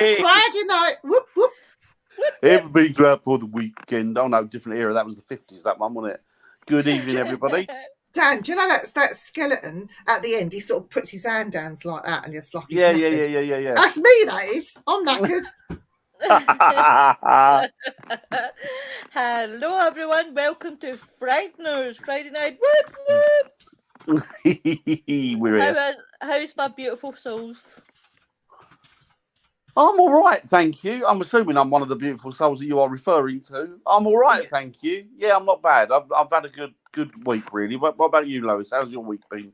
Friday night. Whoop, whoop. Everybody's out for the weekend. Oh no, different era. That was the 50s, that one, wasn't it? Good evening, everybody. Dan, do you know that skeleton at the end? He sort of puts his hand down like that, and it's like he's Yeah. That's me. That is. I'm knackered. Hello, everyone. Welcome to Frightners Friday night. Whoop, We're here. How's my beautiful souls? I'm all right, thank you. I'm assuming I'm one of the beautiful souls that you are referring to. I'm all right, thank you. Yeah, I'm not bad. I've had a good week, really. What about you, Lois? How's your week been?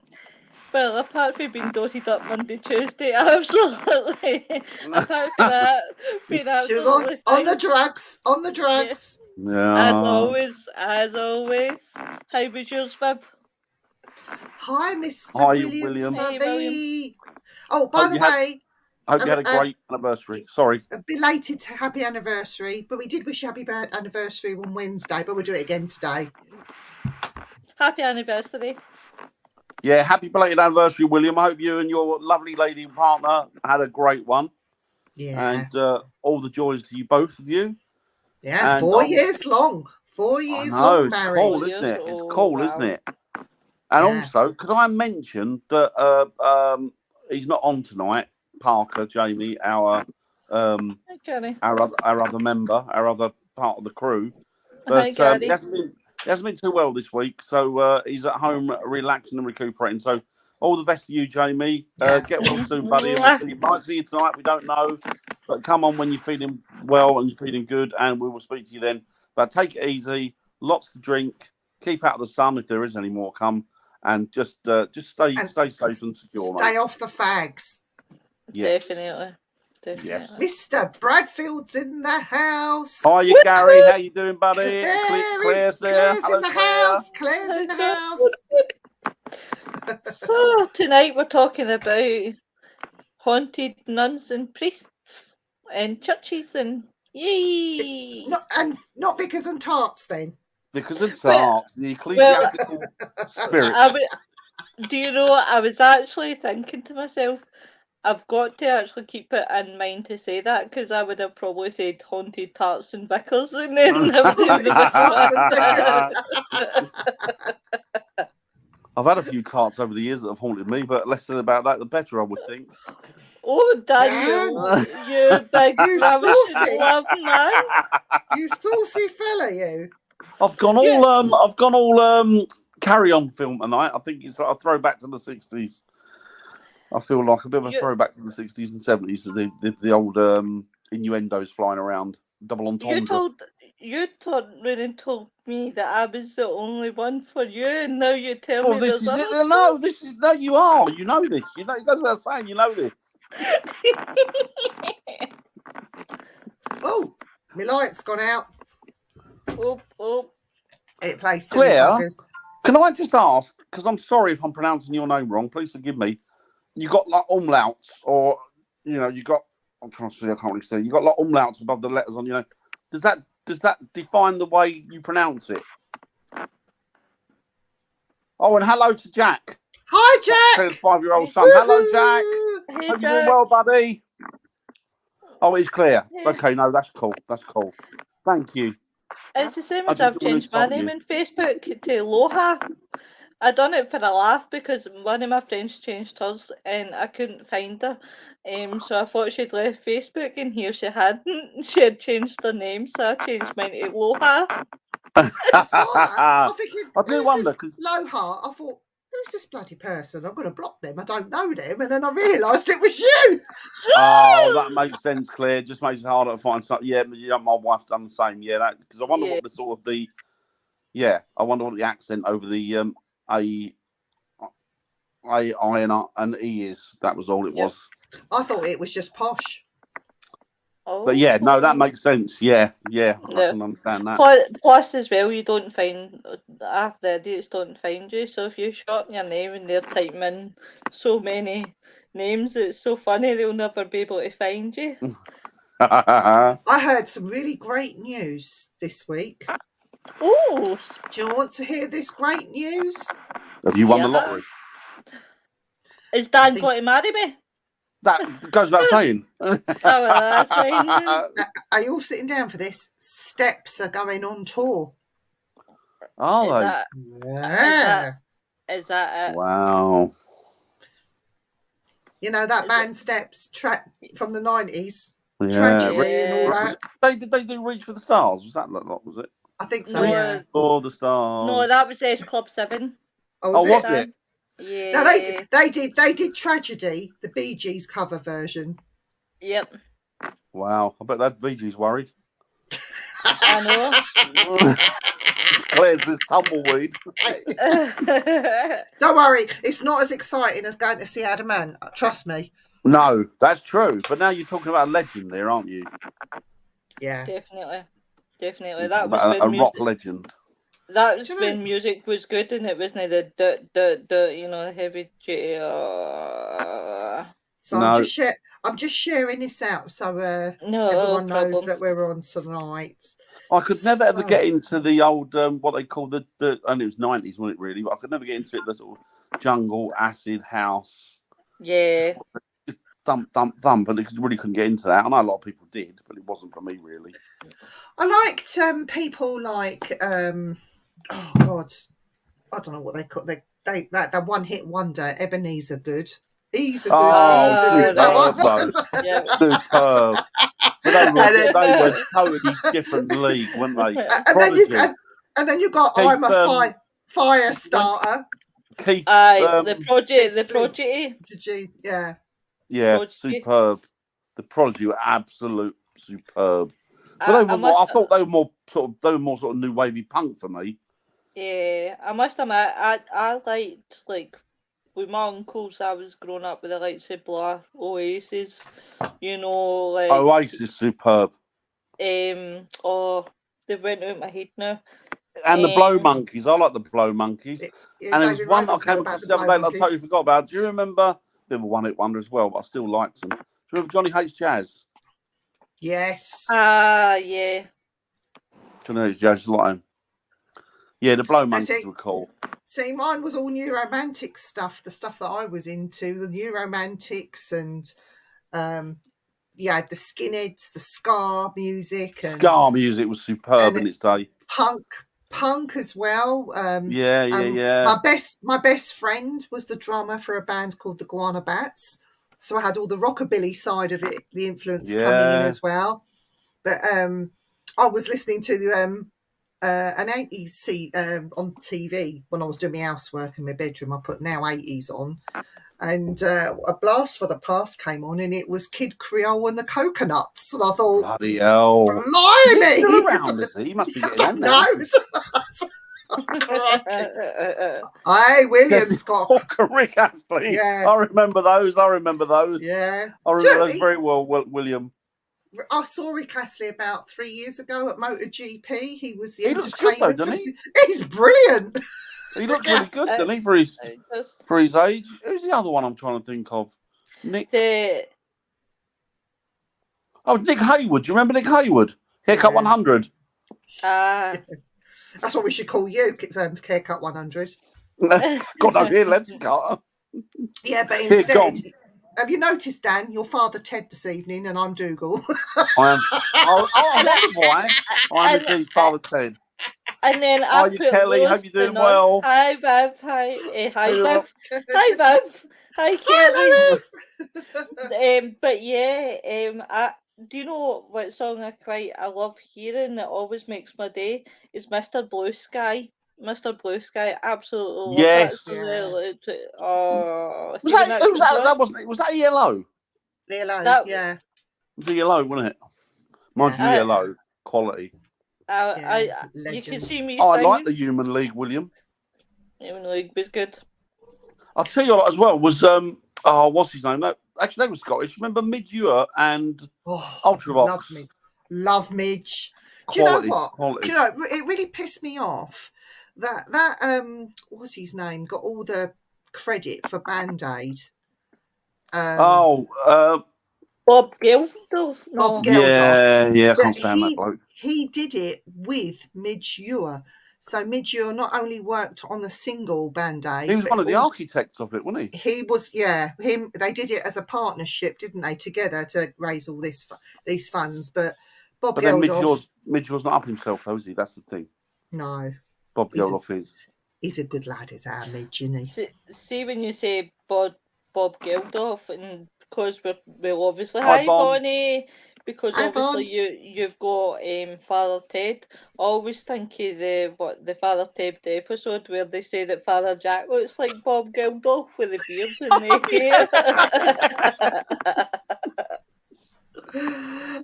Well, apart from being dotted up Monday, Tuesday, absolutely. Apart from that, been absolutely on the drugs. On the drugs. Yeah. As always. How was yours, Viv? Hi, Mr. Hi, William. Hey, William. Oh, by the way, I hope you had a great anniversary. Sorry. A belated happy anniversary, but we did wish you happy anniversary on Wednesday, but we'll do it again today. Happy anniversary. Yeah, happy belated anniversary, William. I hope you and your lovely lady partner had a great one. Yeah. And all the joys to you, both of you. Yeah, and 4 years long. 4 years long married. It's cool, isn't it? It's cool, isn't it? And also, could I mention that he's not on tonight, Parker, Jamie, our other member, our other part of the crew. But he hasn't been too well this week, so he's at home relaxing and recuperating. So all the best to you, Jamie. Get well soon, buddy. We might see you tonight. We don't know, but come on when you're feeling well and you're feeling good, and we will speak to you then. But take it easy. Lots to drink. Keep out of the sun if there is any more come, and just stay safe and secure. Stay off the fags. Yes. Definitely. Yes. Mr. Bradfield's in the house. Hiya, Gary. How you doing, buddy? Claire's there. Claire's in the house. Claire's in the house. So tonight we're talking about haunted nuns and priests and churches and yay. Not Vicars and tarts then. Vicars and tarts, the ecclesiastical spirit. Do you know? I was actually thinking to myself, I've got to actually keep it in mind to say that, because I would have probably said haunted tarts and Vicars and then I've had a few tarts over the years that have haunted me, but less said about that, the better, I would think. Oh, Daniel, you big saucy love man. You saucy fella, you. I've gone all Carry On film tonight. I think it's like a throwback to the 60s. I feel like a bit of a throwback to the 60s and 70s, the old innuendos flying around, double entendre. You told me that I was the only one for you, and now you tell me there's others. No, you are. You know this. You know, that's what I'm saying. You know this. Oh, my light's gone out. Oh. It plays Claire, can I just ask, because I'm sorry if I'm pronouncing your name wrong, please forgive me. You got like umlauts, or you got. I'm trying to see. I can't really see. You got like umlauts above the letters on. Does that define the way you pronounce it? Oh, and hello to Jack. Hi, Jack. 5-year-old son. Hello, Jack. Hey, Hope you're doing well, buddy. Oh, it's Claire. Okay, no, that's cool. That's cool. Thank you. It's the same as I've changed my name on Facebook to Loha. I done it for a laugh because one of my friends changed hers and I couldn't find her. So I thought she'd left Facebook, and here she hadn't. She had changed her name, so I changed mine to Loha. I saw that. I'm thinking, I do wonder. Loha. I thought, who's this bloody person? I'm going to block them. I don't know them. And then I realised it was you. Oh, that makes sense, Claire. Just makes it harder to find something. Yeah, my wife's done the same. Yeah, because I wonder what the sort of I wonder what the accent over the I and E is. That was all it was. I thought it was just posh. Oh. But yeah, no, that makes sense. Yeah, I can understand that. Plus, as well, you don't find half the idiots don't find you. So if you shorten your name and they're typing in so many names, it's so funny they'll never be able to find you. I heard some really great news this week. Oh! Do you want to hear this great news? Have you won the lottery? Is Dan going to marry me? That goes without saying. Oh, well, that's fine. Are you all sitting down for this? Steps are going on tour. Are they? Yeah. Is that it? Wow. You know that band Steps from the 90s? Yeah. Tragedy and all that. Did they do Reach for the Stars? Was that was it? I think so, No, yeah. For the Stars. No, that was Club 7. Oh, was it? Yeah. No, they did Tragedy, the Bee Gees cover version. Yep. Wow. I bet that Bee Gees worried. I know. Claire's this tumbleweed. Don't worry, it's not as exciting as going to see Adamant. Trust me. No, that's true. But now you're talking about a legend there, aren't you? Yeah. Definitely. You're That was a rock legend. That was when music was good, and it wasn't the heavy duty. So No. I'm just sharing this out so No everyone knows problem. that we're on tonight. I could never ever get into the old what they call the and it was 90s, wasn't it really? But I could never get into it, the sort of jungle acid house. Yeah. Just thump, thump, thump, and it really couldn't get into that. I know a lot of people did, but it wasn't for me really. I liked people like oh God, I don't know what they call that one hit wonder, Ebenezer Good. He's a good. That one. Superb. But they were totally different league, weren't they? And then you got Keith, I'm a fire starter. Keith, the Prodigy. Yeah. Yeah, Prodigy. Superb. The Prodigy were absolute superb. But I thought they were more sort of new wavy punk for me. Yeah, I must admit, I liked, like, with my uncles, I was growing up with the likes of Blur, Oasis, you know, like... Oasis, superb. Oh, they went out of my head now. And the Blow Monkeys, I like the Blow Monkeys. Yeah, and there was one I came across the other day that I totally forgot about. Do you remember? Bit of a one-hit wonder as well, but I still liked them. Do you remember Johnny Hates Jazz? Yes. Yeah. Johnny Hates Jazz, like him. Yeah, the Blow Monkeys were cool. See, mine was all new romantic stuff, the stuff that I was into, the new romantics and the skinheads, the ska music. Ska music was superb in its day. Punk as well. Yeah. My best friend was the drummer for a band called the Guana Bats. So I had all the rockabilly side of it, the influence coming in as well. But I was listening to an 80s on TV when I was doing my housework in my bedroom. I put Now 80s on, and A Blast for the Past came on, and it was Kid Creole and the Coconuts, and I thought, bloody hell, blimey, he's still around, is he? He must be getting on now. Hey, William Scott. Rick Astley. Yeah. I remember those. Yeah. I remember those very well, William. I saw Rick Astley about 3 years ago at MotoGP. He was the entertainment. Looks good though, doesn't he? He's brilliant. He looks really good, doesn't he, for his age? Who's the other one I'm trying to think of? Nick. Oh, Nick Haywood. Do you remember Nick Haywood? Haircut 100. That's what we should call you. Haircut 100. God, no, here, let's cut. Yeah, but instead. Have you noticed, Dan, your father Ted this evening, and I'm Dougal? I am. Why? I'm indeed Father Ted. And then are you, Kelly? Hope you're doing well. Hi, Bev. Hi, Bev. Hi, Bev. Hi, Kelly. But yeah, do you know what song I love hearing that always makes my day is Mr. Blue Sky. Mr. Blue Sky, absolutely love that. Oh, was that Yellow? Yellow, yeah. It was Yellow, wasn't it? Mine's Yellow quality. You can see me. I like the Human League, William. Human League was good. I'll tell you what as well was what's his name? Actually, they were Scottish. Remember Midge Ure and Ultravox? Love Midge. Do you know what? Do you know it really pissed me off that what's his name got all the credit for Band-Aid. Bob Geldof. Bob Geldof. Yeah, I can't stand that bloke. He did it with Midge Ure. So Midge not only worked on the single Band-Aid, he was one of the architects of it, wasn't he? He was, yeah. They did it as a partnership, didn't they, together to raise all these funds. But Bob Geldof, Midge was not up himself, though, is he? That's the thing. No, Bob Geldof is. He's a good lad, is our Midge, isn't he? See when you say Bob Geldof, and because we'll obviously Hi, hi Bonnie, because Hi, obviously Von. you've got Father Ted. I always think of the Father Ted episode where they say that Father Jack looks like Bob Geldof with the beard and the hair.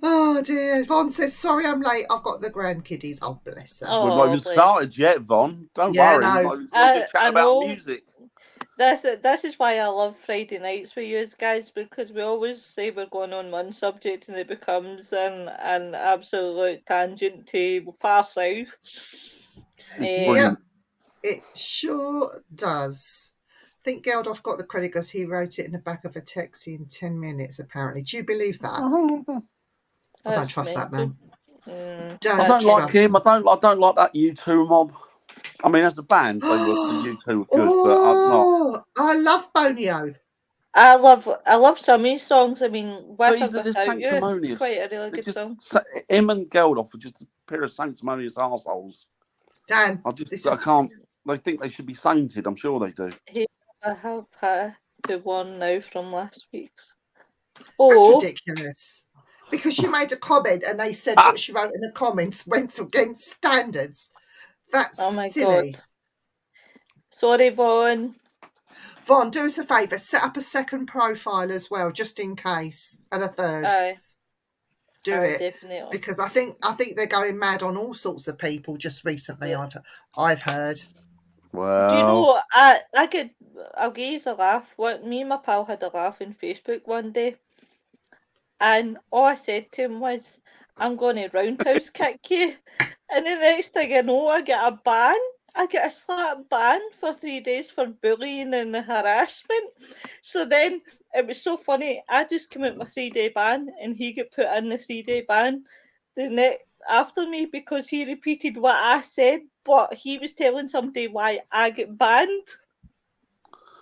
Oh dear. Von says, sorry I'm late. I've got the grandkiddies. Oh, bless her. We've not even started yet, Von. Don't worry. No. We're just chatting about music. This is why I love Friday nights with you guys, because we always say we're going on one subject and it becomes an absolute tangent to far south. Yep, it sure does. I think Geldof got the credit because he wrote it in the back of a taxi in 10 minutes, apparently. Do you believe that? I don't trust that man. I don't like him. I don't like that U2 mob. I mean, as a band, the U2 were good, but I'm not. I love Bonio. I love some of his songs. I mean, With or Without You, it's quite a really good song. Him and Geldof are just a pair of sanctimonious arseholes. Dan, I can't. They think they should be sainted. I'm sure they do. I have had to one now from last week's. That's ridiculous. Because she made a comment and they said what she wrote in the comments went against standards. That's silly. God. Sorry, Von. Von, do us a favour. Set up a second profile as well, just in case, and a third. Aye. Do it, definitely. Because I think they're going mad on all sorts of people just recently. Yeah. I've heard. Well, do you know? I'll give you a laugh. Me and my pal had a laugh on Facebook one day, and all I said to him was, "I'm going to roundhouse kick you," and the next thing I know, I get a ban. I get a slap ban for 3 days for bullying and harassment. So then it was so funny. I just came out my 3-day ban, and he got put in the 3-day ban after me because he repeated what I said, but he was telling somebody why I get banned,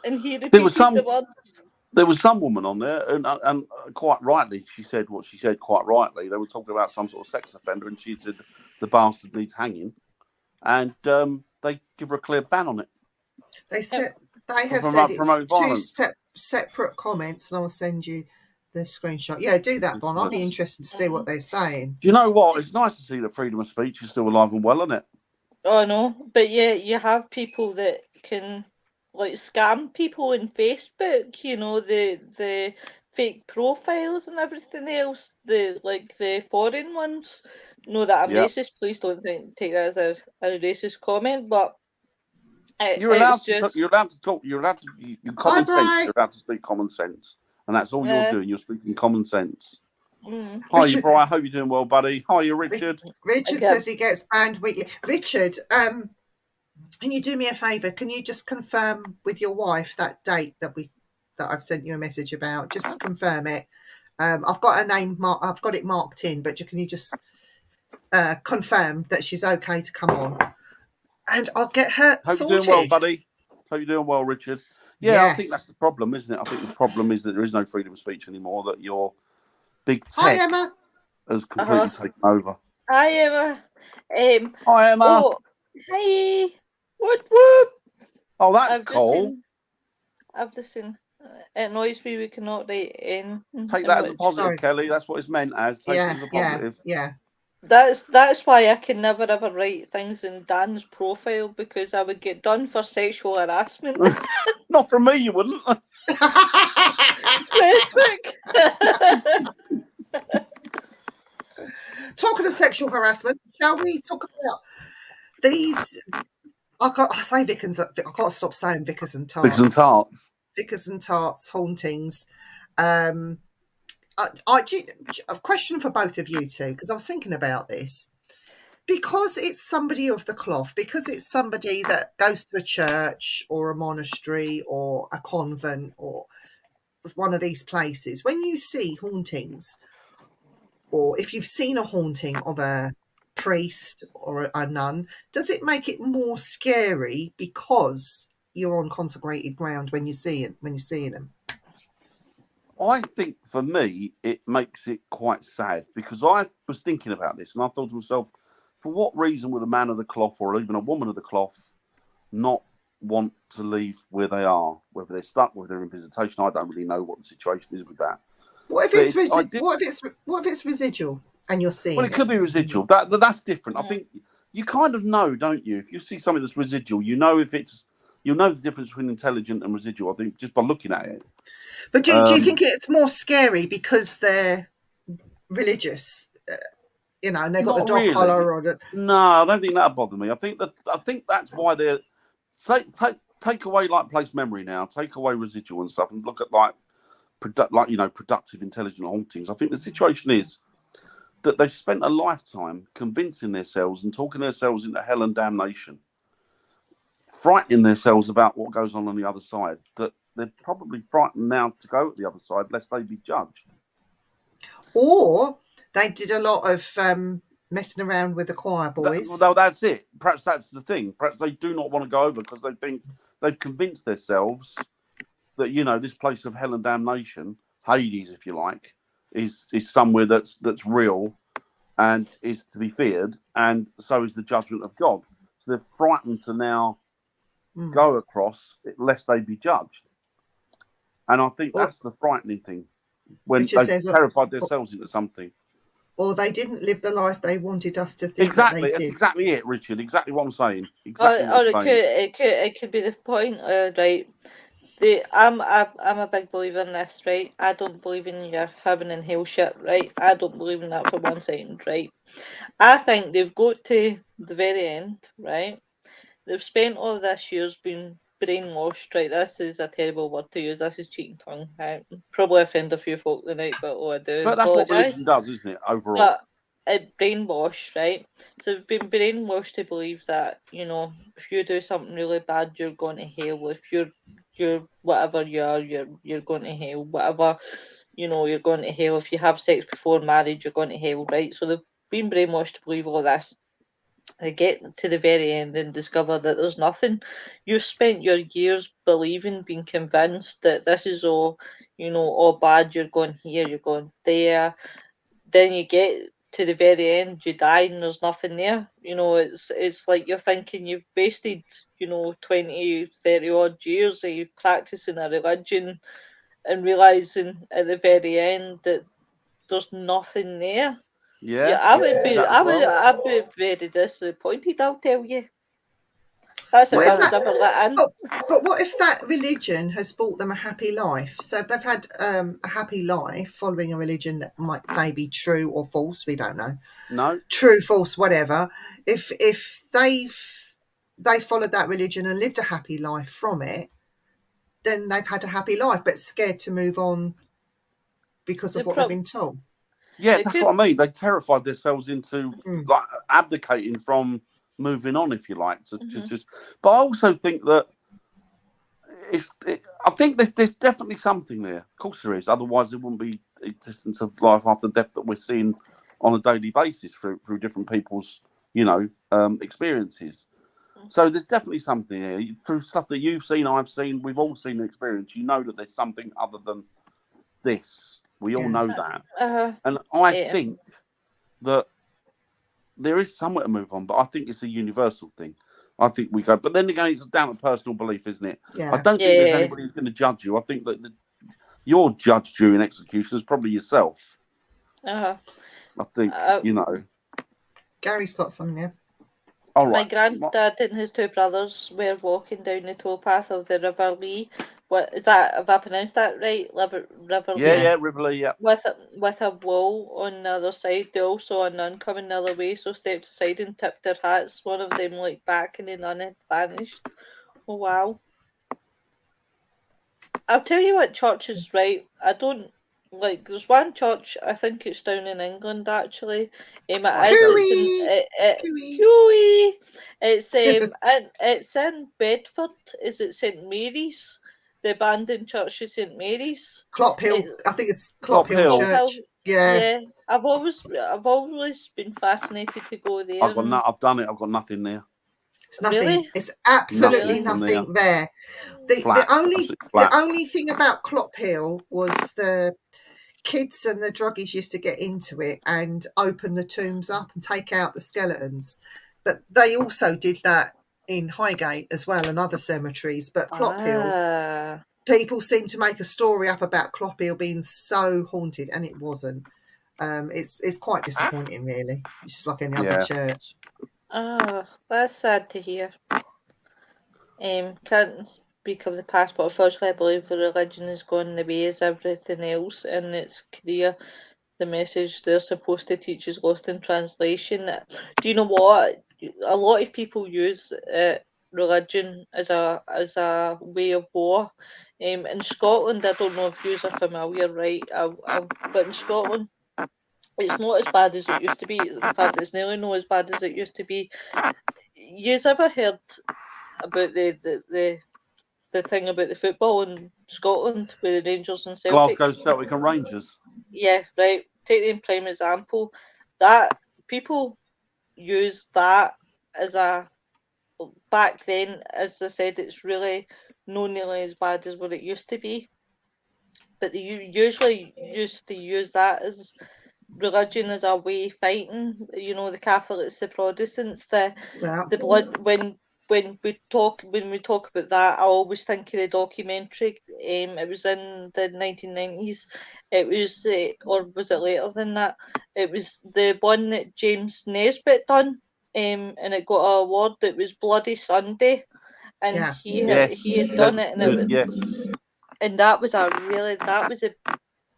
and he repeated the words. There was some woman on there, and quite rightly, she said what she said. Quite rightly, they were talking about some sort of sex offender, and she said the bastard needs hanging, and they give her a clear ban on it. They have said it's two separate comments, and I'll send you the screenshot. Yeah, do that, Bon. I'll be interested to see what they're saying. Do you know what? It's nice to see that freedom of speech is still alive and well, isn't it? Oh no, but yeah, you have people that can scam people in Facebook. You know, the fake profiles and everything else. The foreign ones. Know that I'm racist. Please don't take that as a racist comment, but. You're allowed to talk. You're allowed to. You common sense. You're allowed to speak common sense, and that's all you're doing. You're speaking common sense. Hi, you, Brian. I hope you're doing well, buddy. Hi, you, Richard. Richard says he gets banned weekly. Richard, can you do me a favour? Can you just confirm with your wife that date that I've sent you a message about? Just confirm it. I've got her name. I've got it marked in, but can you just confirm that she's okay to come on? And I'll get her sorted. Hope you're doing well, buddy. Hope you're doing well, Richard. Yeah, yes. I think that's the problem, isn't it? I think the problem is that there is no freedom of speech anymore, that your big tech Hi, Emma. has completely taken over. Hi, Emma. Hi, Emma. Oh, hi. Whoop, whoop. Oh, that's cool. I've just seen. It annoys me we cannot write in. Take that as a positive, Kelly. That's what it's meant as. Take it as a positive. Yeah. That's why I can never ever write things in Dan's profile, because I would get done for sexual harassment. Not from me, you wouldn't. Talking of sexual harassment, shall we talk about these? I say Vicars. I can't stop saying Vicars and Tarts. Vicars and Tarts. Vicars and Tarts hauntings. A question for both of you two, because I was thinking about this. Because it's somebody of the cloth, because it's somebody that goes to a church or a monastery or a convent or one of these places, when you see hauntings, or if you've seen a haunting of a priest or a nun, does it make it more scary because you're on consecrated ground when you're seeing them? I think for me, it makes it quite sad because I was thinking about this and I thought to myself, for what reason would a man of the cloth or even a woman of the cloth not want to leave where they are? Whether they're stuck, whether they're in visitation, I don't really know what the situation is with that. What if it's residual and you're seeing it? Well, it could be residual. That's different. I think you kind of know, don't you? If you see something that's residual, you know the difference between intelligent and residual. I think just by looking at it. But do you think it's more scary because they're religious? And they've got the dog collar or No, I don't think that'll bother me. I think that's why they're take away like place memory now, take away residual and stuff, and look at like productive, intelligent hauntings. I think the situation is that they've spent a lifetime convincing themselves and talking themselves into hell and damnation, frightening themselves about what goes on the other side, that they're probably frightened now to go to the other side lest they be judged. Or they did a lot of messing around with the choir boys. That's it. Perhaps that's the thing. Perhaps they do not want to go over because they think they've convinced themselves that, this place of hell and damnation, Hades, if you like, is somewhere that's real and is to be feared, and so is the judgment of God. So they're frightened to now go across lest they be judged. And I think that's the frightening thing, when they've terrified themselves into something. Or they didn't live the life they wanted us to think. Exactly, that they that's did. Exactly it, Richard. Exactly what I'm saying. It could be the point, right? I'm a big believer in this, right? I don't believe in your heaven and hell shit, right? I don't believe in that for one second, right? I think they've got to the very end, right? They've spent all this years being brainwashed, right? This is a terrible word to use. This is cheating tongue. I probably offend a few folk tonight, but I do. But that's what religion does, isn't it? Overall. But brainwashed, right? So we've been brainwashed to believe that, if you do something really bad, you're going to hell. If you're whatever you are, you're going to hell. Whatever, you're going to hell. If you have sex before marriage, you're going to hell, right? So they've been brainwashed to believe all this. They get to the very end and discover that there's nothing. You've spent your years believing, being convinced that this is all, all bad. You're going here, you're going there. Then you get to the very end, you die, and there's nothing there. It's like you're thinking you've wasted, 20, 30 odd years of practicing a religion and realising at the very end that there's nothing there. I'd be very disappointed, I'll tell you. That's if I was ever let in. But what if that religion has brought them a happy life? So they've had a happy life following a religion that may be true or false, we don't know. No. True, false, whatever. If they followed that religion and lived a happy life from it, then they've had a happy life, but scared to move on because of what they've been told. Yeah, that's what I mean. They terrified themselves into like abdicating from moving on, if you like. But I also think that I think there's definitely something there. Of course there is. Otherwise, there wouldn't be existence of life after death that we're seeing on a daily basis through different people's experiences. So there's definitely something here. Through stuff that you've seen, I've seen, we've all seen and experienced. You know that there's something other than this. We all know that. And I think that there is somewhere to move on, but I think it's a universal thing. I think we go. But then again, it's down to personal belief, isn't it? Yeah. I don't think there's anybody who's going to judge you. I think that your judge during execution is probably yourself. I think, Gary's got something there. All right. My granddad and his two brothers were walking down the towpath of the River Lee. What is that? Have I pronounced that right? River Lee. Yeah, River Lee. Yeah. With a wall on the other side. They all saw a nun coming the other way, so stepped aside and tipped their hats. One of them looked back, and the nun had vanished. Oh wow! I'll tell you what church is right. I don't like. There's one church. I think it's down in England actually. It's in Bedford. Is it St Mary's? the abandoned church of St Mary's. Clophill, I think it's Clophill Church. Yeah. I've always been fascinated to go there. I've done it. I've got nothing there. It's nothing. Really? It's absolutely nothing there. The only thing about Clophill was the kids and the druggies used to get into it and open the tombs up and take out the skeletons. But they also did that in Highgate as well and other cemeteries. But Clophill, people seem to make a story up about Clophill being so haunted, and it wasn't. It's quite disappointing, really. It's just like any other church. Oh, that's sad to hear. Can't speak of the past, but unfortunately I believe the religion is going the way as everything else in its career. The message they're supposed to teach is lost in translation. Do you know what? A lot of people use religion as a way of war. In Scotland, I don't know if you are familiar, right? But in Scotland, it's not as bad as it used to be. In fact, it's nearly not as bad as it used to be. You've ever heard about the thing about the football in Scotland with the Rangers and Celtic? Glasgow Celtic and Rangers. Yeah, right. Take the prime example. That people use that as back then, as I said, it's really not nearly as bad as what it used to be. But they usually used to use that as religion as a way of fighting. You know, the Catholics, the Protestants, the blood. When we talk about that, I always think of the documentary. It was in the 1990s. It was, or was it later than that? It was the one that James Nesbitt done. And it got an award. It was Bloody Sunday, and he had done it, and that was a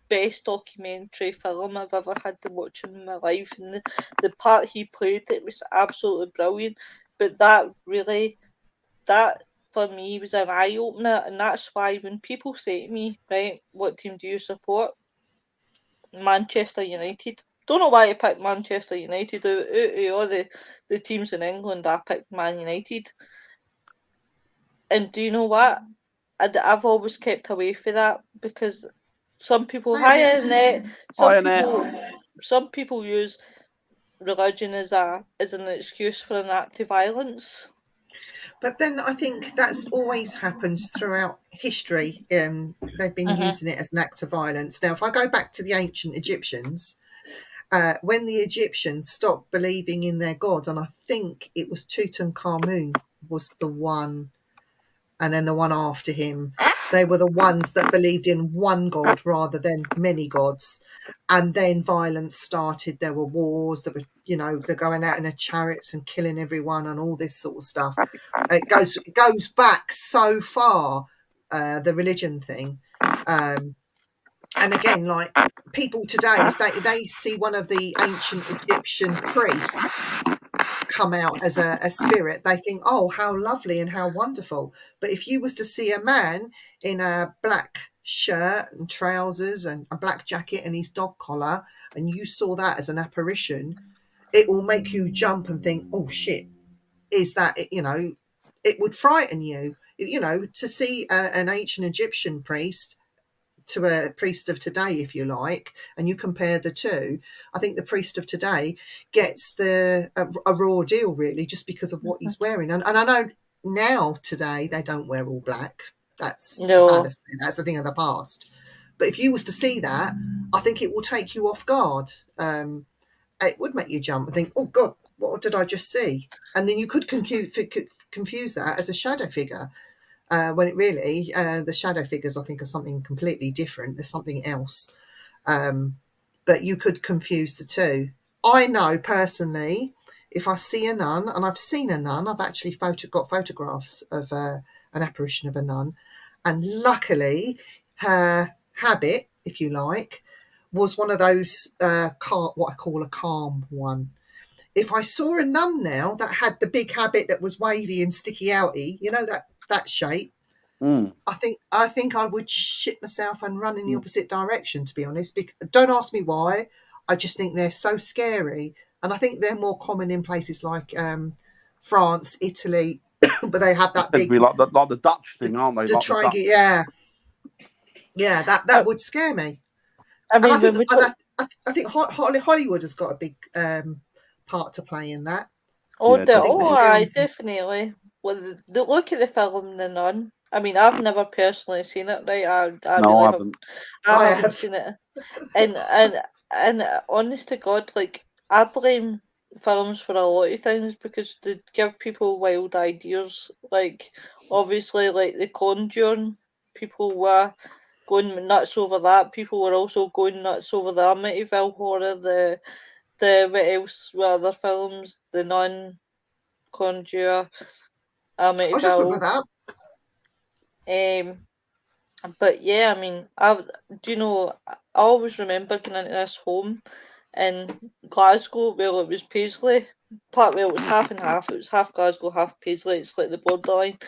best documentary film I've ever had to watch in my life, and the part he played, it was absolutely brilliant. But that for me was an eye opener, and that's why when people say to me, right, what team do you support? Manchester United. Don't know why I picked Manchester United. Out of all the teams in England, I picked Man United. And do you know what? I've always kept away from that, because some people some people use religion as an excuse for an act of violence. But then I think that's always happened throughout history. They've been using it as an act of violence. Now, if I go back to the ancient Egyptians, when the Egyptians stopped believing in their god, and I think it was Tutankhamun was the one, and then the one after him, they were the ones that believed in one god rather than many gods. And then violence started. There were wars. There were, they're going out in their chariots and killing everyone and all this sort of stuff. It goes back so far, the religion thing. And again, like people today, if they see one of the ancient Egyptian priests come out as a spirit, they think, oh, how lovely and how wonderful. But if you was to see a man in a black shirt and trousers and a black jacket and his dog collar, and you saw that as an apparition, it will make you jump and think, oh shit, is that, it would frighten you, to see an ancient Egyptian priest to a priest of today, if you like, and you compare the two, I think the priest of today gets a raw deal, really, just because of what he's wearing. And I know now today they don't wear all black. That's a thing of the past. But if you was to see that, I think it will take you off guard. It would make you jump and think, oh God, what did I just see? And then you could confuse that as a shadow figure. When it really, the shadow figures, I think, are something completely different. There's something else. But you could confuse the two. I know personally, if I see a nun, and I've seen a nun, I've actually got photographs of an apparition of a nun. And luckily, her habit, if you like, was one of those, what I call a calm one. If I saw a nun now that had the big habit that was wavy and sticky outy, that shape, I think I would shit myself and run in the opposite direction, to be honest. Don't ask me why. I just think they're so scary, and I think they're more common in places like France, Italy, but they have that big. Be like the Dutch thing, aren't they? The like triangle, yeah. That would scare me. I mean, I think Hollywood has got a big part to play in that. Definitely. Well, look at the film The Nun. I mean, I've never personally seen it, right? I haven't. I haven't seen it, and honest to God, like I blame films for a lot of things because they give people wild ideas. Like obviously, like The Conjuring, people were going nuts over that. People were also going nuts over the Amityville horror. The what else? What other films? The Nun, Conjure, Amityville. I just remember that. But yeah, I mean, I always remember getting into this home in Glasgow. Well, it was Paisley. It was half and half. It was half Glasgow, half Paisley. It's like the borderline.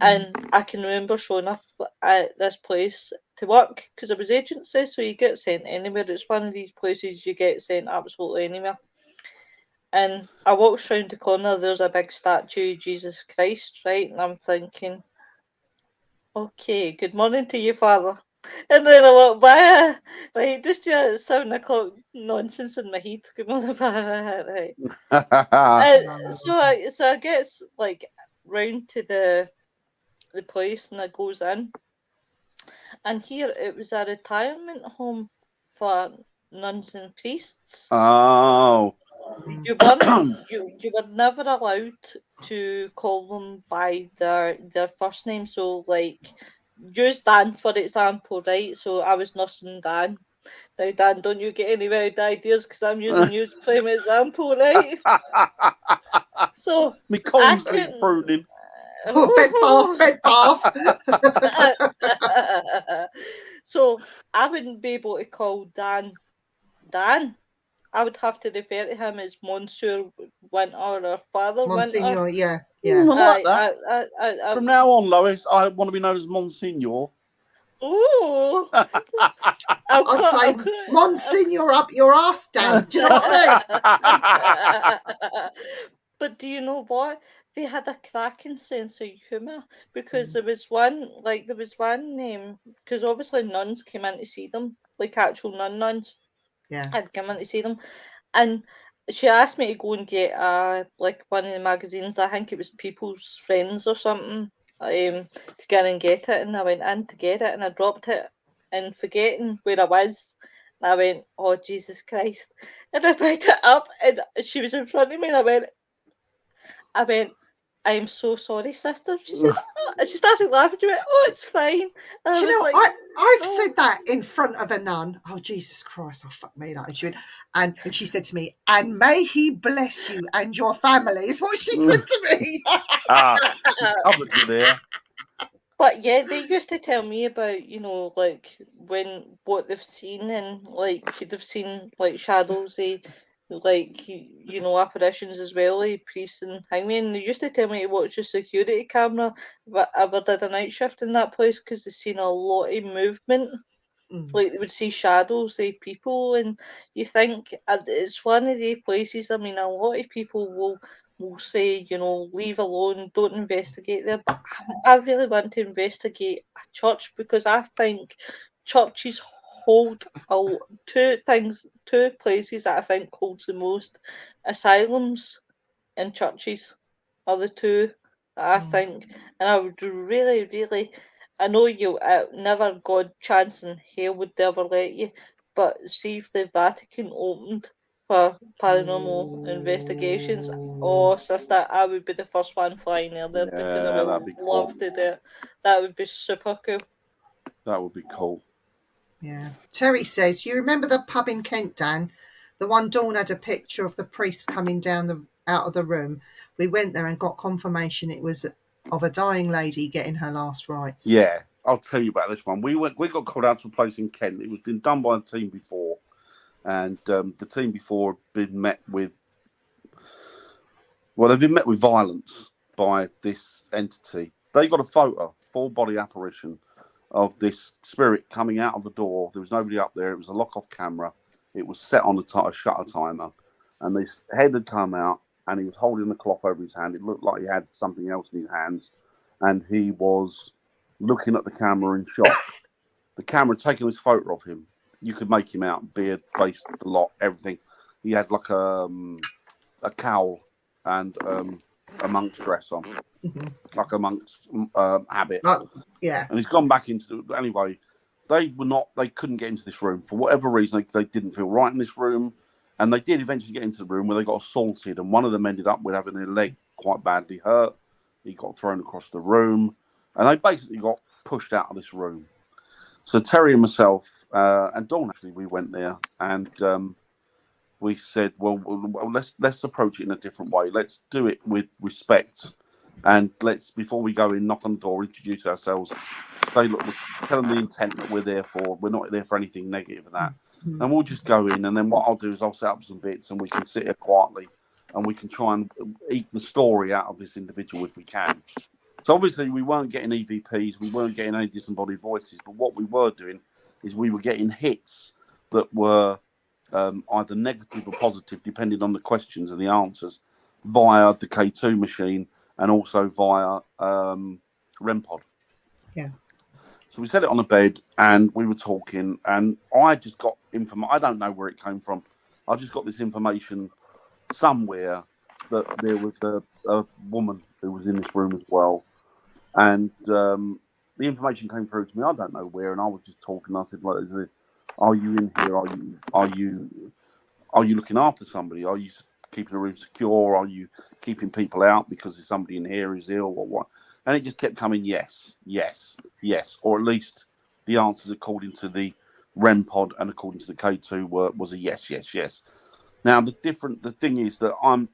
And I can remember showing up at this place to work because it was agency, so you get sent anywhere. It's one of these places you get sent absolutely anywhere. And I walked round the corner, there's a big statue of Jesus Christ, right? And I'm thinking, okay, good morning to you, Father. And then I walked by, like, just 7 o'clock nonsense in my head. Good morning, Father. Right. So I get, like, round to the place and it goes in. And here it was a retirement home for nuns and priests. Oh. You weren't. You were never allowed to call them by their first name. So, like, use Dan for example, right? So I was nursing Dan. Now, Dan, don't you get any weird ideas because I'm using you as prime example, right? So my corn's pruning. bed bath. So I wouldn't be able to call Dan. I would have to refer to him as Monsieur Winter or Father Monsignor, Winter. yeah. I like that. From now on, Lois, I want to be known as Monsignor. Ooh. I'd say, Monsignor up your arse, Dan. Do you know what I mean? But do you know what? They had a cracking sense of humour because there was one name, because obviously nuns came in to see them, like actual nuns. Yeah. Had come in to see them. And she asked me to go and get like one of the magazines, I think it was People's Friends or something, to go in and get it. And I went in to get it and I dropped it and forgetting where I was. And I went, oh Jesus Christ. And I picked it up and she was in front of me and I went, I am so sorry, sister. She said, oh, she started laughing. She went, oh, it's fine. And Do you know, like, I've said that in front of a nun. Oh, Jesus Christ, fuck me. Like, and she said to me, and may he bless you and your family, is what she said to me. Covered you there. But yeah, they used to tell me about, like what they've seen, and like they've seen like shadows, like apparitions as well, like priests and hangmen. They used to tell me to watch the security camera if I ever did a night shift in that place because they've seen a lot of movement. Like they would see shadows, people, and you think it's one of the places. I mean, a lot of people will say, leave alone, don't investigate there. But I really want to investigate a church because I think churches hold two places that I think holds the most. Asylums and churches are the two that I think, and I would really, really. I know you never, God, chance in hell would ever let you, but see if the Vatican opened for paranormal investigations. Oh, sister, I would be the first one flying there because I would love to do it. That would be super cool. That would be cool. Yeah. Terry says, you remember the pub in Kent, Dan? The one Dawn had a picture of the priest coming out of the room. We went there and got confirmation it was of a dying lady getting her last rites. Yeah, I'll tell you about this one. We got called out to a place in Kent. It was been done by a team before, and the team before had been met with. Well, they've been met with violence by this entity. They got a photo, full body apparition of this spirit coming out of the door. There was nobody up there. It was a lock-off camera. It was set on a shutter timer, and this head had come out. and he was holding the cloth over his hand. It looked like he had something else in his hands, and he was looking at the camera in shock. The camera taking this photo of him. You could make him out, beard, face, the lot, everything. He had like a cowl and a monk's dress on, like a monk's habit. Yeah. And he's gone back into anyway. They couldn't get into this room for whatever reason. They didn't feel right in this room, and they did eventually get into the room where they got assaulted, and one of them ended up with having their leg quite badly hurt. He got thrown across the room, and they basically got pushed out of this room. So Terry and myself and Dawn, actually, we went there, and we said, well, let's approach it in a different way. Let's do it with respect, and let's, before we go in, knock on the door, introduce ourselves, say, look, tell them the intent that we're there for. We're not there for anything negative of that. And we'll just go in, and then what I'll do is I'll set up some bits, and we can sit here quietly, and we can try and eke the story out of this individual if we can. So obviously we weren't getting EVPs, we weren't getting any disembodied voices, but what we were doing is we were getting hits that were either negative or positive, depending on the questions and the answers, via the K2 machine and also via REM pod. Yeah. So we set it on the bed, and we were talking, and I just got information. I don't know where it came from. I just got this information somewhere that there was a woman who was in this room as well. And the information came through to me. I don't know where, and I was just talking. I said, "Well, are you in here? Are you looking after somebody? Are you keeping the room secure? Are you keeping people out because there's somebody in here who's ill or what?" And it just kept coming, yes, yes, yes, or at least the answers according to the REM pod and according to the K2 was a yes, yes, yes. Now the thing is that I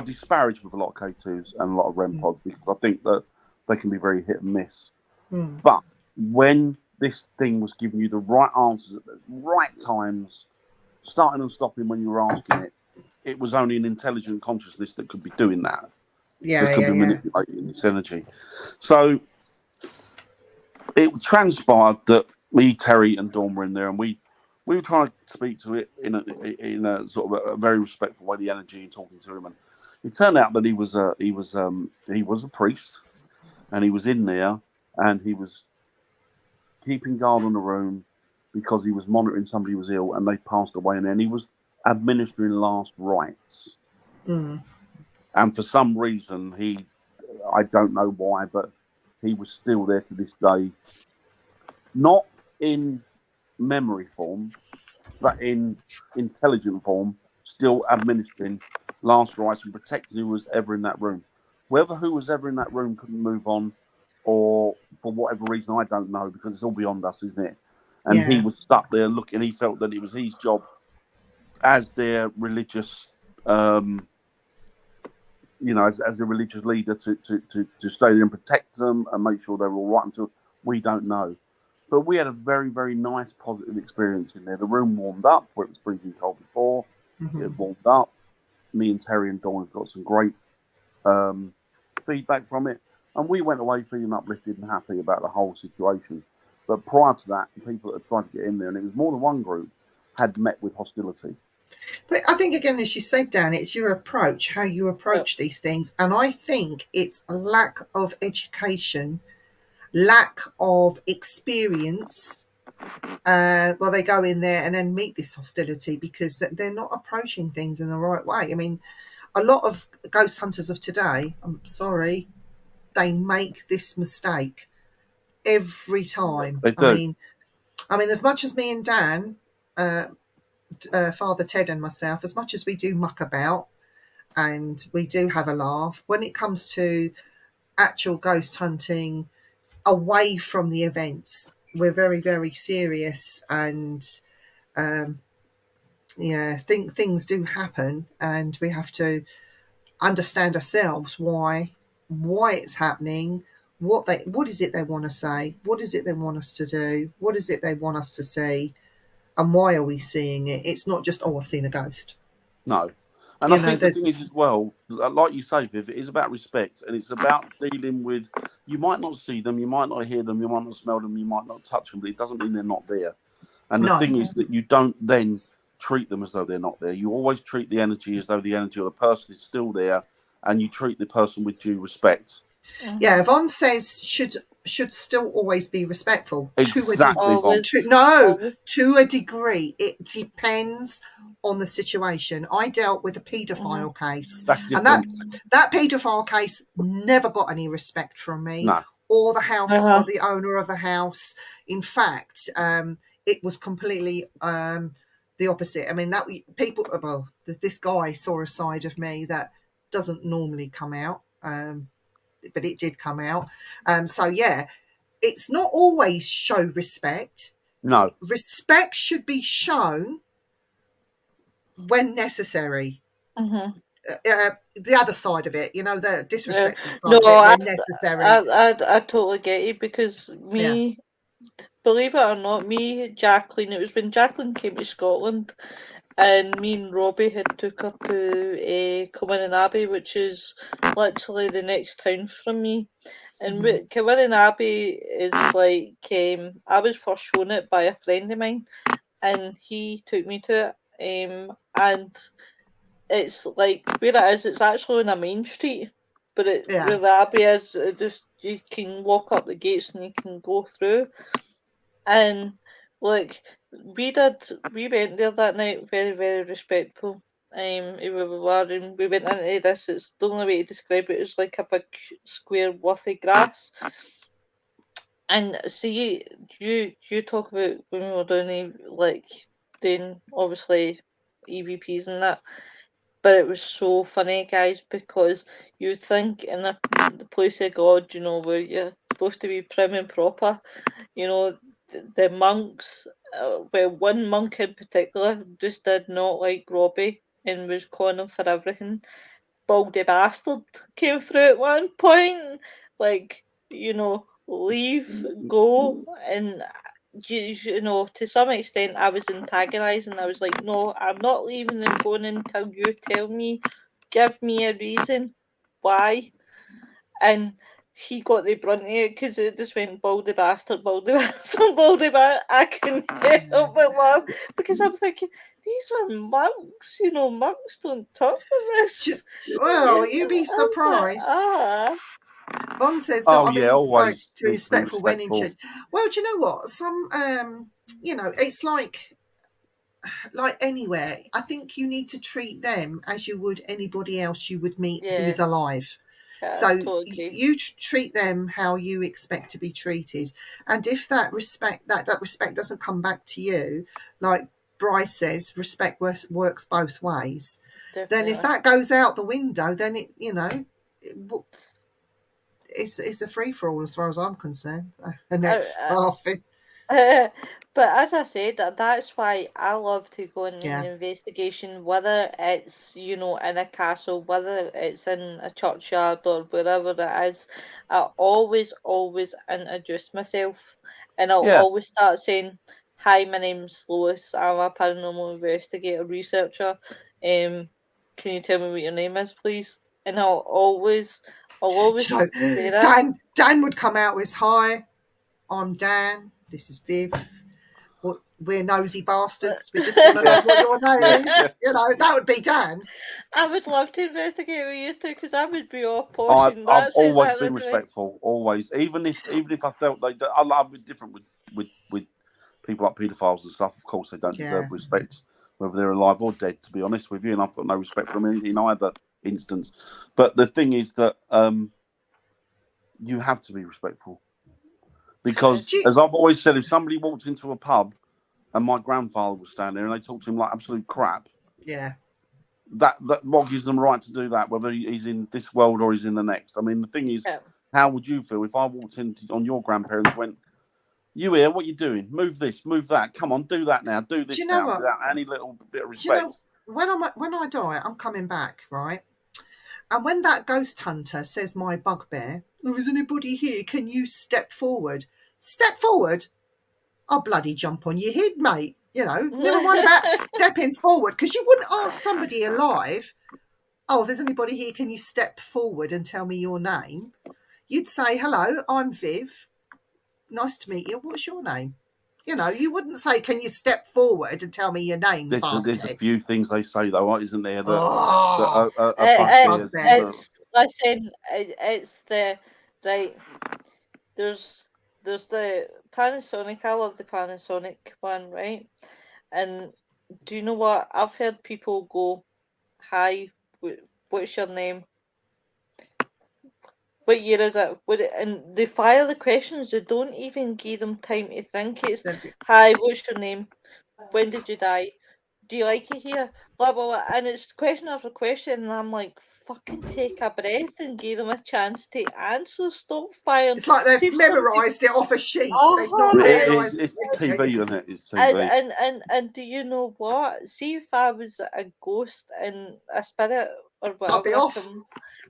disparage with a lot of K2s and a lot of REM pods because I think that they can be very hit and miss. But when this thing was giving you the right answers at the right times, starting and stopping when you were asking it, it was only an intelligent consciousness that could be doing that. That could be manipulating this energy. So it transpired that me, Terry, and Dawn were in there, and we were trying to speak to it in a sort of a very respectful way, the energy, and talking to him. And it turned out that he was a priest, and he was in there, and he was keeping guard on the room because he was monitoring somebody who was ill, and they passed away, and then he was administering last rites. And for some reason, I don't know why, but he was still there to this day, not in memory form, but in intelligent form, still administering last rites and protecting who was ever in that room. Whether who was ever in that room couldn't move on, or for whatever reason, I don't know, because it's all beyond us, isn't it? And he was stuck there looking. He felt that it was his job as their religious, as a religious leader to stay there and protect them and make sure they're all right. Until we don't know. But we had a very, very nice, positive experience in there. The room warmed up where it was freezing cold before. It warmed up. Me and Terry and Dawn have got some great feedback from it. And we went away feeling uplifted and happy about the whole situation. But prior to that, the people that had tried to get in there, and it was more than one group, had met with hostility. But I think, again, as you said, Dan, it's your approach, how you approach these things. And I think it's a lack of education, lack of experience. Well, they go in there and then meet this hostility because they're not approaching things in the right way. I mean, a lot of ghost hunters of today, I'm sorry, they make this mistake every time. They do. I mean, as much as me and Dan, Father Ted and myself, as much as we do muck about and we do have a laugh, when it comes to actual ghost hunting away from the events, we're very, very serious, and things do happen, and we have to understand ourselves why it's happening, what is it they want to say, what is it they want us to do, what is it they want us to see, and why are we seeing it? It's not just, I've seen a ghost. No. And I think the thing is as well, like you say, Viv, it is about respect, and it's about dealing with, you might not see them, you might not hear them, you might not smell them, you might not touch them, but it doesn't mean they're not there. And the thing is that you don't then treat them as though they're not there. You always treat the energy as though the energy of the person is still there, and you treat the person with due respect. Yeah, Yvonne says should still always be respectful. Exactly, Yvonne. To a degree. It depends on the situation. I dealt with a paedophile case, and that paedophile case never got any respect from me or the house or the owner of the house. In fact, it was completely the opposite. I mean, this guy saw a side of me that doesn't normally come out. But it did come out. So yeah, it's not always show respect. No. Respect should be shown when necessary. The other side of it, the disrespectful side of it, when necessary. I totally get you, because believe it or not, Jacqueline, it was when Jacqueline came to Scotland, and me and Robbie had took her to Kilwinning Abbey, which is literally the next town from me. And Kilwinning Abbey is like, I was first shown it by a friend of mine, and he took me to it. And it's like, where it is, it's actually on a main street, but where the Abbey is, you can lock up the gates and you can go through. And like, we went there that night, very, very respectful. We went into this, it's the only way to describe it, is like a big square worth of grass. And see, you talk about when we were doing obviously EVPs and that, but it was so funny, guys, because you think in the place of God, where you're supposed to be prim and proper, the monks, one monk in particular just did not like Robbie and was calling him for everything. Baldy bastard came through at one point, leave, go, and to some extent I was antagonising. I was like, no, I'm not leaving and going until you tell me, give me a reason why. And he got the brunt of it, because it just went baldy bastard, baldy bastard, baldy bastard. I couldn't help but laugh, because I'm thinking, these are monks, monks don't talk like this. Well, you'd be surprised. Von says, not always to be respectful when in church. Well, do you know what? Some, it's like anywhere. I think you need to treat them as you would anybody else you would meet who is alive. So you treat them how you expect to be treated, and if that respect doesn't come back to you, like Bryce says, respect works both ways. Definitely. Then if that goes out the window, then it's a free for all as far as I'm concerned. And that's laughing. But as I said, that's why I love to go in an investigation, whether it's, in a castle, whether it's in a churchyard or wherever it is. I always introduce myself, and I'll always start saying, hi, my name's Lois, I'm a paranormal investigator researcher. Can you tell me what your name is, please? And I'll always say that. Dan would come out with, hi, I'm Dan, this is Viv. We're nosy bastards. We just want to know what your name is. That would be Dan. I would love to investigate what you used to, because I would be all posh. I've always been respectful. Always, even if I felt I'd be different with people like paedophiles and stuff. Of course, they don't deserve respect, whether they're alive or dead. To be honest with you, and I've got no respect for them in either instance. But the thing is that you have to be respectful. Because, as I've always said, if somebody walked into a pub and my grandfather was standing there and they talked to him like absolute crap, that what gives them the right to do that, whether he's in this world or he's in the next? I mean, the thing is, how would you feel if I walked in on your grandparents and went, you here, what are you doing? Move this, move that. Come on, do that now. Do this now without any little bit of respect. When I die, I'm coming back, right? And when that ghost hunter says my bugbear, is anybody here? Can you step forward? Step forward? I'll bloody jump on your head, mate. Never mind about stepping forward, because you wouldn't ask somebody alive, if there's anybody here, can you step forward and tell me your name? You'd say, hello, I'm Viv. Nice to meet you. What's your name? You know, you wouldn't say, "Can you step forward and tell me your name?" There's a few things they say though, isn't there? That Oh, are it's listen. It's the right. There's the Panasonic. I love the Panasonic one, right? And do you know what? I've heard people go, "Hi, what's your name? What year is it?" And they fire the questions. They don't even give them time to think. It's, "Hi, what's your name? When did you die? Do you like it here?" Blah, blah, blah. And it's question after question. And I'm like, fucking take a breath and give them a chance to answer. Stop firing. It's like they've memorised it off a sheet. They've not realised it's TV, isn't it? It's TV. And do you know what? See if I was a ghost and a spirit or whatever, be off.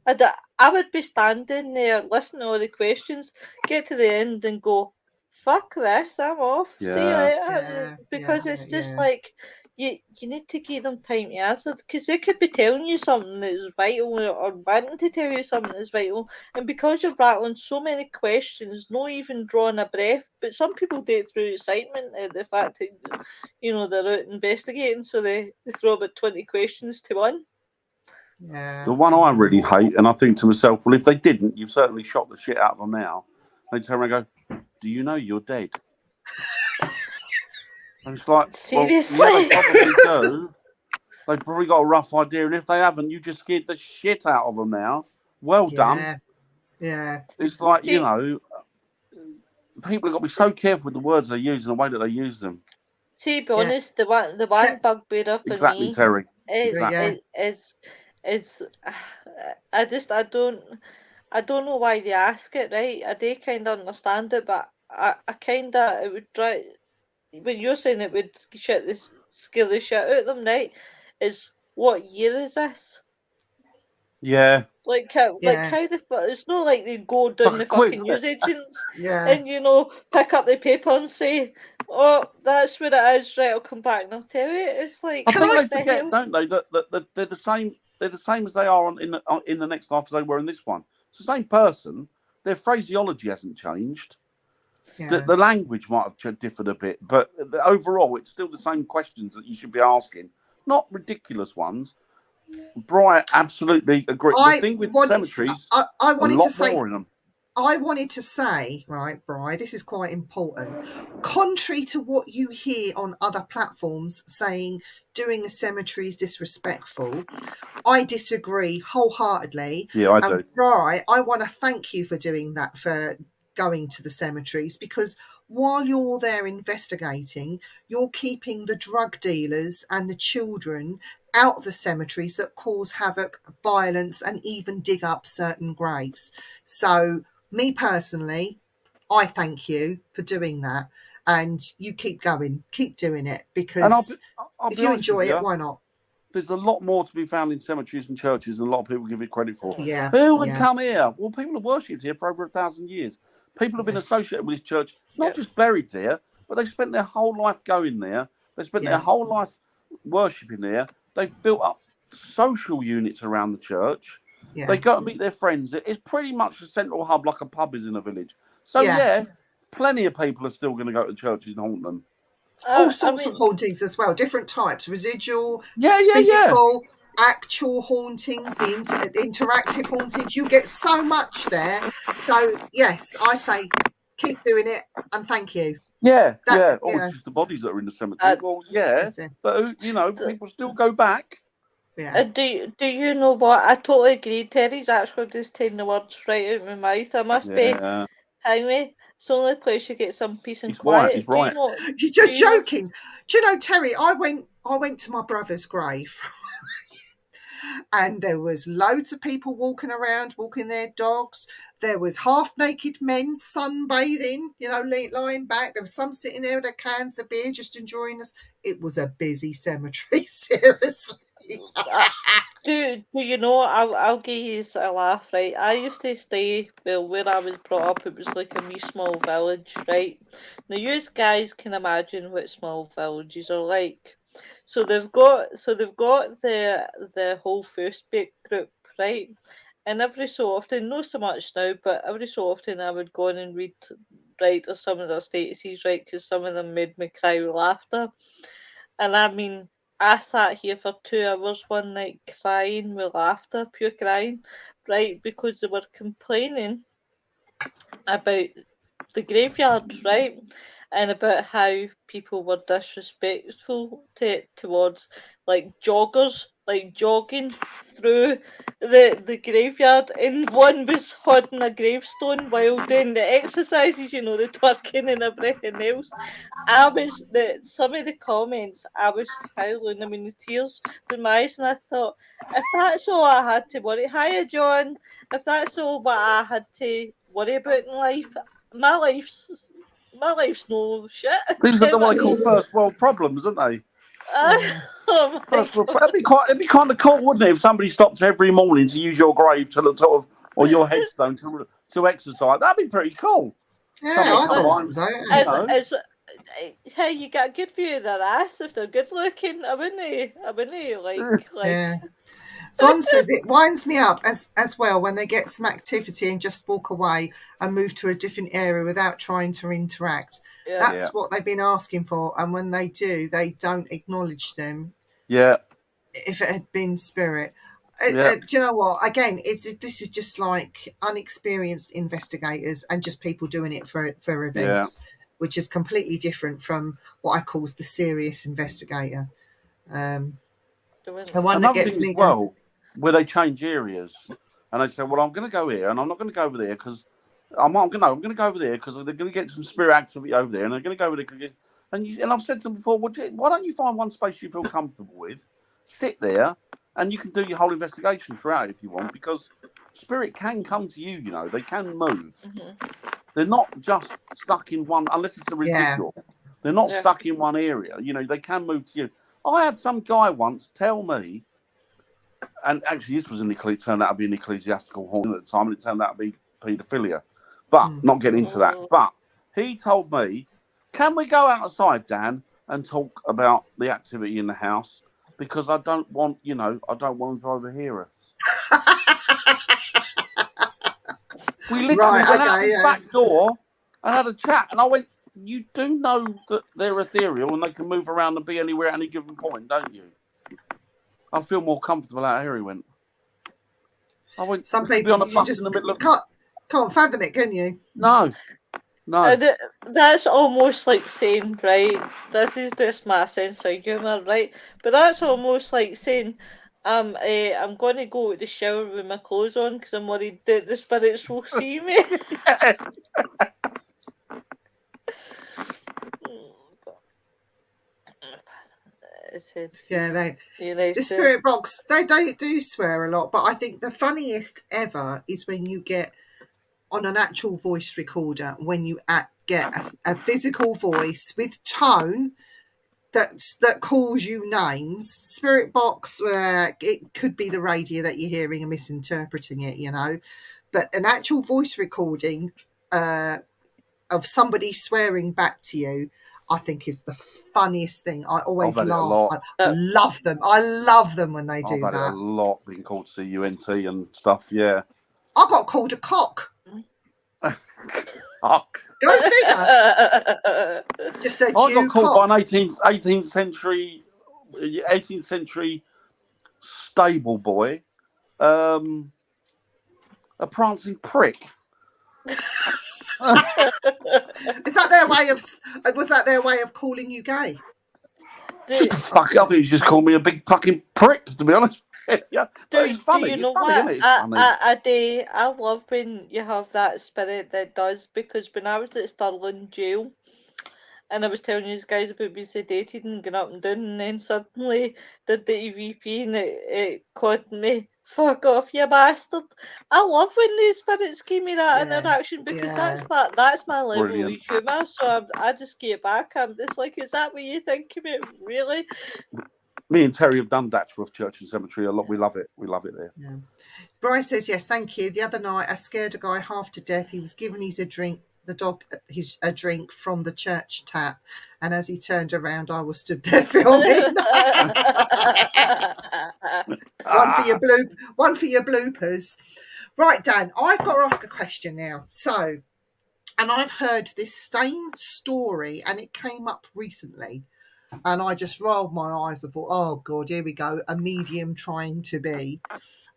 I would be standing there listening to all the questions, get to the end and go, fuck this, I'm off. See you later. Because it's just like you need to give them time to answer, because they could be telling you something that's vital or wanting to tell you something that's vital, and because you're rattling so many questions, not even drawing a breath. But some people do it through excitement at the fact that, you know, they're out investigating, so they throw about 20 questions to one. Yeah. The one I really hate, and I think to myself, well, if they didn't, you've certainly shot the shit out of them now. They turn around and go, "Do you know you're dead?" And it's like, seriously? Well, yeah, they probably do. They've probably got a rough idea, and if they haven't, you just scared the shit out of them now. Well done. Yeah. It's like, you know, people have got to be so careful with the words they use and the way that they use them. To be honest, the one bugbearer for me, Terry. is I don't know why they ask it, right? I do kind of understand it, but I kind of, it would try, when you're saying it would scare the shit out of them, right? Is, what year is this? Yeah. Like how the fuck? It's not like they go down the fucking newsagents and, you know, pick up the paper and say, "Oh, that's where it is. Right, I'll come back and I'll tell you." It's like, I think they forget, don't they? That they're the same. They're the same as they are in the next life as they were in this one. It's the same person. Their phraseology hasn't changed. Yeah. The language might have differed a bit, but overall, it's still the same questions that you should be asking. Not ridiculous ones. Bright, absolutely agree. The thing with cemeteries, I wanted a lot to say, more in them. I wanted to say, right, Bri, this is quite important. Contrary to what you hear on other platforms saying doing a cemetery is disrespectful, I disagree wholeheartedly. Yeah, I do. Bri, I want to thank you for doing that, for going to the cemeteries, because while you're there investigating, you're keeping the drug dealers and the children out of the cemeteries that cause havoc, violence, and even dig up certain graves. So, me personally, I thank you for doing that, and you keep going, keep doing it, because if you enjoy it, why not? There's a lot more to be found in cemeteries and churches than a lot of people give it credit for. Yeah. Who would come here? Well, people have worshipped here for over 1,000 years. People have been associated with this church, not just buried there, but they spent their whole life going there. They spent their whole life worshipping there. They've built up social units around the church. Yeah. They go to meet their friends. It's pretty much a central hub, like a pub is in a village. So, plenty of people are still going to go to churches and haunt them. All sorts of hauntings as well, different types, residual, physical, actual hauntings, the interactive hauntings. You get so much there. So, yes, I say keep doing it and thank you. Yeah, it's just the bodies that are in the cemetery. But, you know, people still go back. Yeah. Do you know what? I totally agree. Terry's actually just taking the words right out of my mouth. I must be timely. It's the only place you get some peace and quiet. He's right. You're joking. Do you know, Terry? I went to my brother's grave, and there was loads of people walking around, walking their dogs. There was half-naked men sunbathing, you know, lying back. There was some sitting there with their cans of beer, just enjoying us. It was a busy cemetery, seriously. Do you know, I'll give you a laugh, right? I used to stay, well, where I was brought up, it was like a wee small village, right? Now, you guys can imagine what small villages are like. So they've got the whole Facebook group, right? And every so often, not so much now, but every so often I would go in and read right, or some of their statuses, right, because some of them made me cry with laughter. And I mean, I sat here for 2 hours one night crying with laughter, pure crying, right, because they were complaining about the graveyard, right, and about how people were disrespectful towards like joggers, like jogging through the graveyard, and one was holding a gravestone while doing the exercises, you know, the twerking and everything else. Some of the comments, I was howling. I mean, the tears in my eyes, and I thought, if that's all I had to worry, hiya John, if that's all what I had to worry about in life, my life's no shit. These are what they call first world problems, aren't they? Oh first world. It'd be kind of cool, wouldn't it, if somebody stopped every morning to use your grave to sort of, or your headstone to exercise? That'd be pretty cool. Yeah, I thought so. Hey, you got a good view of their ass if they're good looking. I wouldn't like. Yeah. Von says it winds me up as well when they get some activity and just walk away and move to a different area without trying to interact. Yeah. That's what they've been asking for, and when they do, they don't acknowledge them. Yeah. If it had been spirit. Do you know what? Again, this is just like unexperienced investigators and just people doing it for events, which is completely different from what I call the serious investigator. The one that gets me where they change areas and they say, well, I'm going to go here and I'm not going to go over there because I'm going to go over there because they're going to get some spirit activity over there and they're going to go over there. And I've said to them before, well, why don't you find one space you feel comfortable with, sit there, and you can do your whole investigation throughout if you want, because spirit can come to you, you know, they can move. Mm-hmm. They're not just stuck in one, unless it's a residual. They're not stuck in one area. You know, they can move to you. I had some guy once tell me, and actually this was turned out to be an ecclesiastical haunting at the time, and it turned out to be paedophilia. But not getting into that. But he told me, can we go outside, Dan, and talk about the activity in the house? Because I don't want them to overhear us. We literally went out the back door and had a chat, and I went, you do know that they're ethereal and they can move around and be anywhere at any given point, don't you? I feel more comfortable out here, he went. I went, some people, on a bus in the middle of... can't fathom it, can you? No. That's almost like saying, right, this is just my sense of humour, right? But that's almost like saying, I'm going to go to the shower with my clothes on because I'm worried that the spirits will see me. The spirit box, they do swear a lot, but I think the funniest ever is when you get on an actual voice recorder, when you get a physical voice with tone that calls you names. Spirit box, it could be the radio that you're hearing and misinterpreting it, you know, but an actual voice recording of somebody swearing back to you, I think is the funniest thing. I always laugh. I love them. I love them when they do that. I've had it a lot, being called to UNT and stuff, yeah. I got called a cock. Cock. Go figure. Just said I got called by an 18th century stable boy, a prancing prick. Was that their way of calling you gay? Fuck, I think he just called me a big fucking prick, to be honest. Yeah, it's funny. Do you know what? I love when you have that spirit that does, because when I was at Stirling jail and I was telling you guys about being sedated and going up and down, and then suddenly did the EVP and it called me, fuck off, you bastard. I love when these spirits give me that interaction, because that's my level of humour, so I just get back. I'm just like, is that what you think of it? Really? Me and Terry have done Datchworth Church and Cemetery a lot. We love it. We love it there. Yeah. Bryce says, yes, thank you. The other night, I scared a guy half to death. He was given a drink from the church tap. And as he turned around, I was stood there filming. One for your bloopers. Right, Dan, I've got to ask a question now. So And I've heard this same story, and it came up recently. And I just rolled my eyes and thought, oh, God, here we go. A medium trying to be.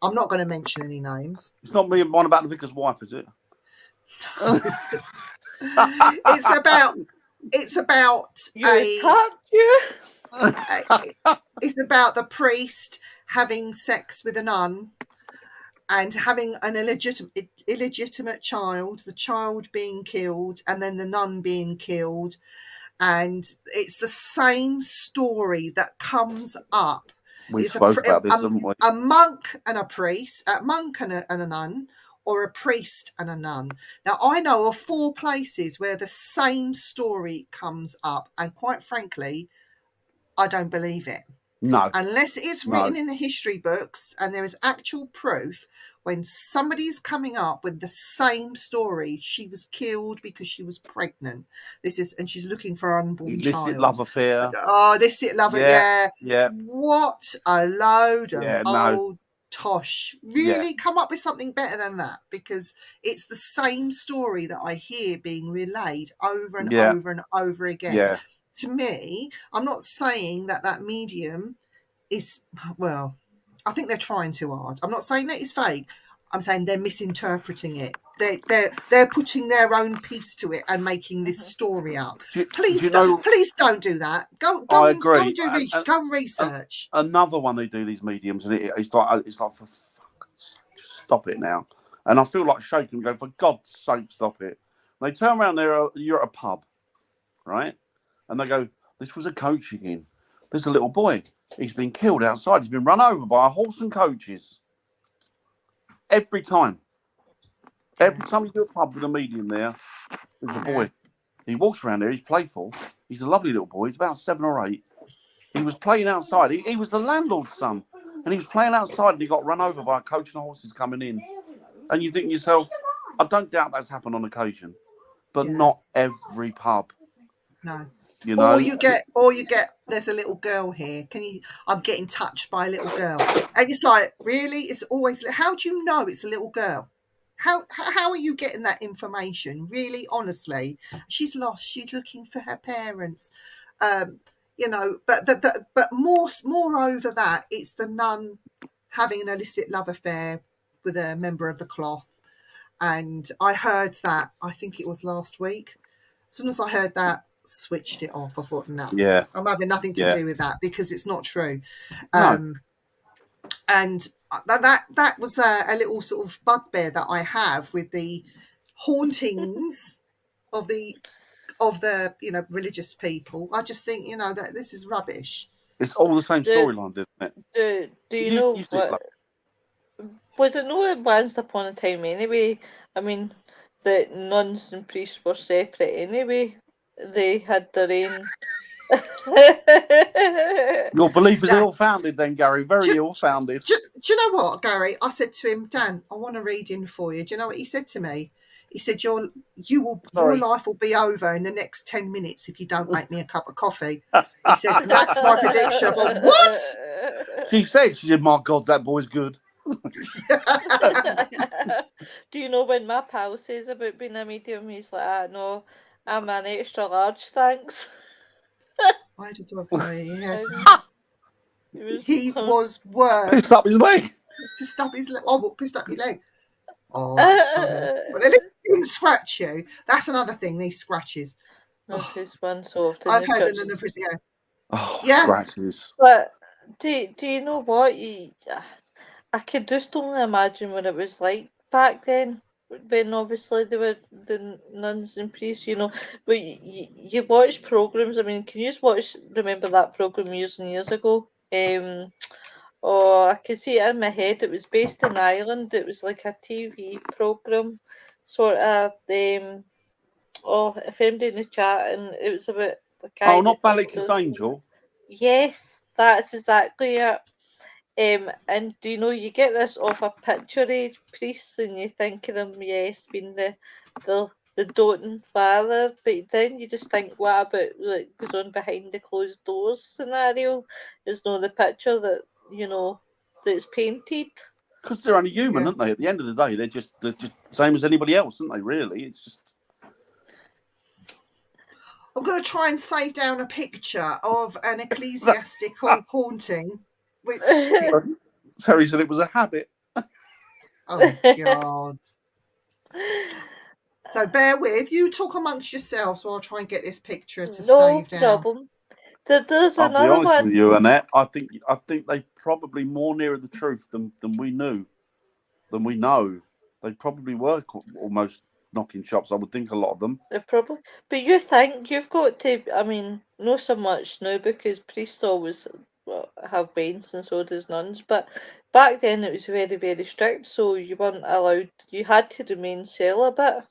I'm not going to mention any names. It's not me and one about the vicar's wife, is it? It's about it's about the priest having sex with a nun and having an illegitimate child, the child being killed, and then the nun being killed. And it's the same story that comes up. We spoke about this, haven't we? A monk and a priest, a monk and a nun, or a priest and a nun. Now, I know of 4 places where the same story comes up, and quite frankly, I don't believe it. No. Unless it's written in the history books and there is actual proof. When somebody's coming up with the same story, she was killed because she was pregnant. And she's looking for an unborn child. Illicit love affair. Oh, illicit love affair. Yeah. What a load of old tosh. Really come up with something better than that, because it's the same story that I hear being relayed over and over and over again. Yeah. To me, I'm not saying that medium is, well, I think they're trying too hard. I'm not saying that it's fake. I'm saying they're misinterpreting it. They're putting their own piece to it and making this story up. Please don't do that. Go and do research. Another one they do, these mediums, and it's like for fuck's sake, stop it now. And I feel like shaking, going, for God's sake, stop it. And they turn around there. You're at a pub, right? And they go, this was a coach again. There's a little boy. He's been killed outside. He's been run over by a horse and coaches. Every time. Every time you do a pub with a medium there, there's a boy. He walks around there. He's playful. He's a lovely little boy. He's about 7 or 8. He was playing outside. He was the landlord's son. And he was playing outside and he got run over by a coach and horses coming in. And you think to yourself, I don't doubt that's happened on occasion. But not every pub. No. You know? Or you get, there's a little girl here. I'm getting touched by a little girl. And it's like, really? It's always, how do you know it's a little girl? How are you getting that information? Really, honestly, she's lost. She's looking for her parents. But moreover that, it's the nun having an illicit love affair with a member of the cloth. And I heard that, I think it was last week. As soon as I heard that, switched it off. I thought, no, I'm having nothing to do with that, because it's not true. No. And that was a little sort of bugbear that I have with the hauntings of the religious people. I just think that this is rubbish. It's all the same storyline, isn't it? Do you know what? Was it not once upon a time anyway? I mean, the nuns and priests were separate anyway. They had their own. Your belief is ill-founded then, Gary. Very ill-founded. Do you know what, Gary? I said to him, Dan, I want to read in for you. Do you know what he said to me? He said, your life will be over in the next 10 minutes if you don't make me a cup of coffee. He said, that's my prediction. I thought, what? She said, my God, that boy's good. Do you know when my pal says about being a medium, he's like, no, I'm an extra large, thanks. Why did I play? Yes. He was worse. Pissed up his leg. Pissed up his leg. Oh, pissed up your leg. Oh, that's funny. Well, they didn't scratch you. That's another thing, these scratches. This one so often. I've heard them in the prison. Scratches. But do you know what? I could just only imagine what it was like back then, when obviously they were the nuns and priests, But you watch programs. I mean, can you just remember that program years and years ago? I can see it in my head. It was based in Ireland. It was like a TV program, sort of. If anybody in the chat, and it was about the guy. Oh, not Ballycus Angel. Yes, that's exactly it. And do you know, you get this off a picture of priests and you think of them, being the doting father, but then you just think, what about what goes on behind the closed doors scenario? Is the picture that, that's painted? Because they're only human, aren't they? At the end of the day, they're just the same as anybody else, aren't they, really? It's just... I'm going to try and save down a picture of an ecclesiastical haunting, which... Terry said it was a habit. Oh, God. So bear with. You talk amongst yourselves while I try and get this picture to save down. No problem. There's I'll another be honest one. with you, Annette. I think they probably more nearer the truth than we knew, than we know. They probably were almost knocking shops. I would think a lot of them. They probably, but you think you've got to. I mean, not so much now because priests always have bains and so does nuns. But back then it was very, very strict. So you weren't allowed. You had to remain celibate.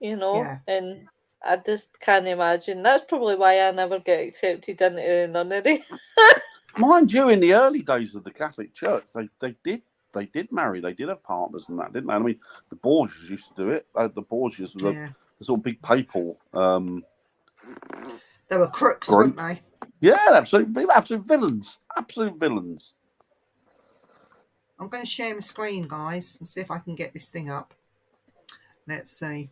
You know, Yeah. and I just can't imagine. That's probably why I never get accepted into a nunnery. Mind you, in the early days of the Catholic Church, they did marry. They did have partners and that, didn't they? I mean, the Borgias used to do it. The Borgias were the sort of big papal. They were crooks, weren't they? Yeah, absolute villains. Absolute villains. I'm going to share my screen, guys, and see if I can get this thing up. Let's see.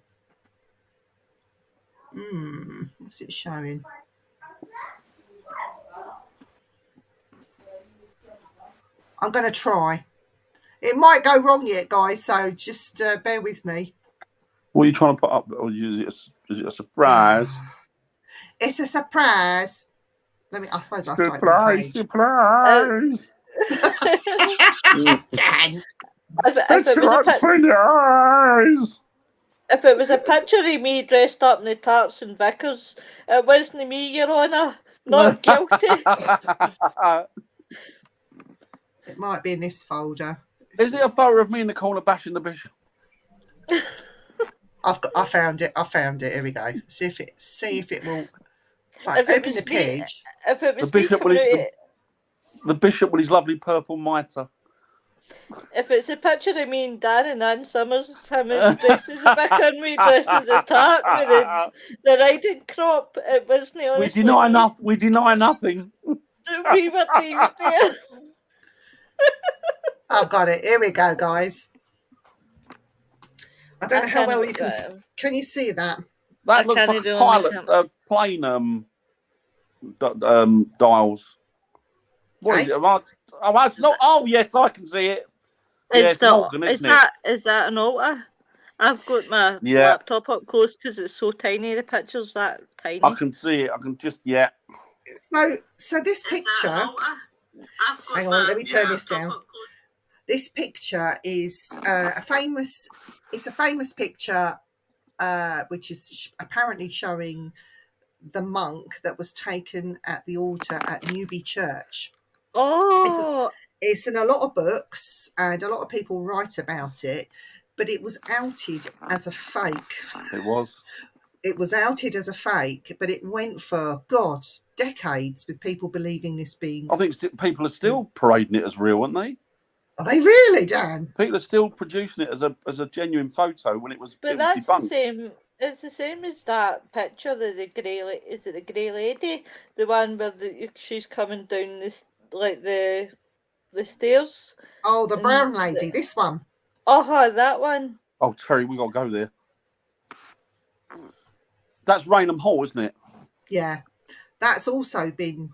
What's it showing? I'm going to try. It might go wrong yet, guys, so just bear with me. What are you trying to put up? Or is it a surprise? It's a surprise. I suppose I'll type the page. Surprise! Dan. If it was a picture of me dressed up in the tarts and Vicars, it wasn't me, Your Honour. Not guilty. It might be in this folder. Is it a photo of me in the corner bashing the bishop? I found it. Here we go. See if it will. Open the page. If it was the bishop with his lovely purple mitre. If it's a picture of me and Dan and Ann Summers, him dressed as a vicar and me dressed as a tart with the riding crop, it wasn't honestly. We deny nothing. We were David there. I've got it. Here we go, guys. I don't know how well you can. Can you see that? That looks like a pilot plane dials. What is it? It's not. Oh yes, I can see it. Is that an altar? I've got my laptop up close because it's so tiny. The picture's that tiny. I can see it. I can just So this picture. Hang on, let me turn this down. This picture is a famous picture, which is apparently showing the monk that was taken at the altar at Newby Church. Oh, it's in a lot of books and a lot of people write about it, but it was outed as a fake. It was outed as a fake, but it went for decades with people believing this being. I think people are still parading it as real, aren't they? Are they really, Dan? People are still producing it as a genuine photo when it was. But that's debunked. The same. It's the same as that picture of the grey. Is it the grey lady? The one where she's coming down the stairs. Oh, the brown lady. This one. That one. Oh, Terry, we got to go there. That's Raynham Hall, isn't it? Yeah, that's also been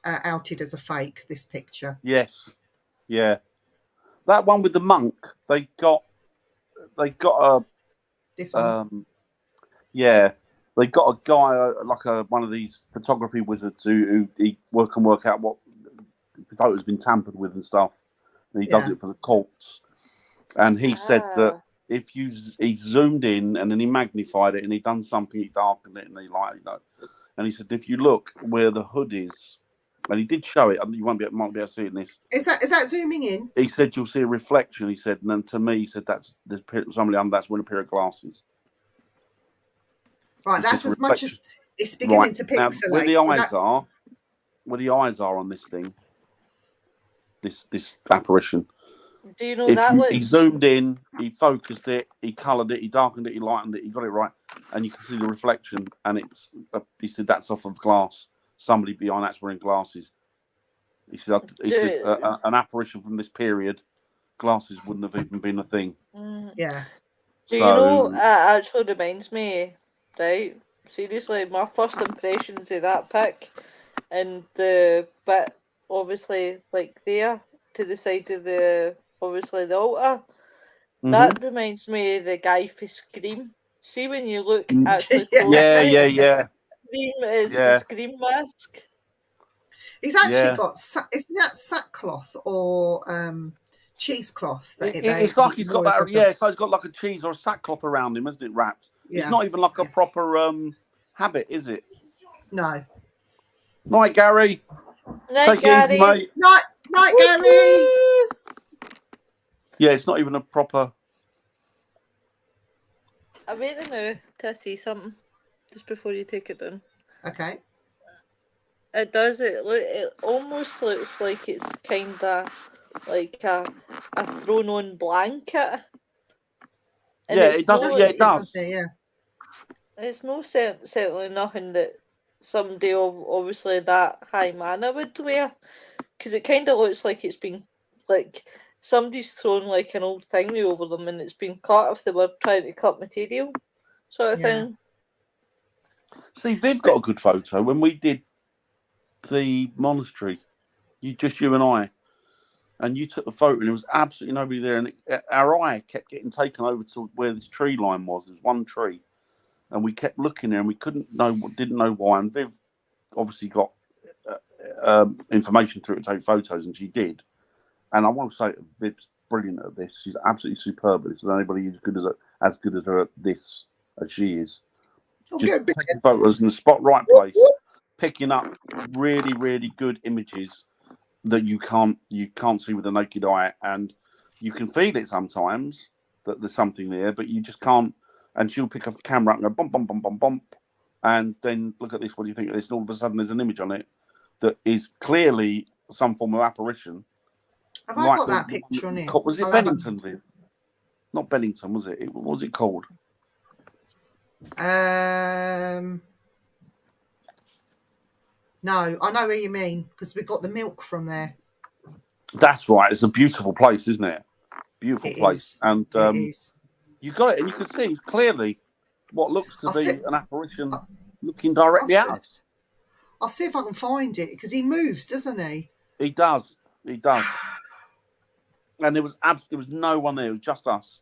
outed as a fake. This picture. Yes. Yeah. That one with the monk, they got a. This one. They got a guy one of these photography wizards who he can work out what the photo's been tampered with and stuff, and he does it for the courts. And he said that if he zoomed in and then he magnified it and he done something, he darkened it and he and he said if you look where the hood is. And he did show it. You might be able to see it in this. Is that zooming in? He said you'll see a reflection. He said, and then to me, he said that's somebody under that's wearing a pair of glasses. Right, that's as much as it's beginning to pixelate. Now, where the eyes are on this thing, this apparition. Do you know that one? He zoomed in, he focused it, he coloured it, he darkened it, he lightened it, he got it right, and you can see the reflection. And he said that's off of glass. Somebody behind that's wearing glasses. He said an apparition from this period, glasses wouldn't have even been a thing. Yeah. Do you know, it actually reminds me, right? seriously, my first impressions of that pic and the bit, obviously, like there to the side of the altar. That reminds me of the guy for Scream. See when you look actually closely. Yeah. Scream is the Scream mask. He's actually got, isn't that sackcloth or cheesecloth? It's like he's got that, so he's got like a cheese or a sackcloth around him, isn't it, wrapped? Yeah. It's not even like a proper habit, is it? No. Night, Gary. Night, Gary. Easy, mate. Night, Gary. Yeah, it's not even a proper... I'm waiting now to see something, just before you take it down. Okay. It does. It almost looks like it's kind of like a thrown-on blanket. And yeah, it does. It does. Yeah. It's no certainly nothing that somebody obviously that high mana would wear, because it kind of looks like it's been like somebody's thrown like an old thingy over them and it's been cut if they were trying to cut material, sort of thing. See, Viv got a good photo when we did the monastery. You and I, and you took the photo, and there was absolutely nobody there, and our eye kept getting taken over to where this tree line was. There's one tree, and we kept looking there, and we didn't know why. And Viv obviously got information through it to take photos, and she did. And I want to say Viv's brilliant at this. She's absolutely superb. There's anybody as good as her at this as she is. Just taking photos in the spot right place, picking up really, really good images that you can't see with the naked eye, and you can feel it sometimes that there's something there, but you just can't. And she'll pick up the camera up and go bump, bump, bump, bump, bump, and then look at this. What do you think of this? And all of a sudden, there's an image on it that is clearly some form of apparition. Have I got that picture on it? Was it Bennington, Viv? Not Bennington, was it? What was it called? No, I know where you mean, because we got the milk from there. That's right. It's a beautiful place, isn't it? Beautiful place. And it is. You got it, and you can see it's clearly what looks to be an apparition looking directly at us. I'll see if I can find it, because he moves, doesn't he? He does. And there was no one there. It was just us.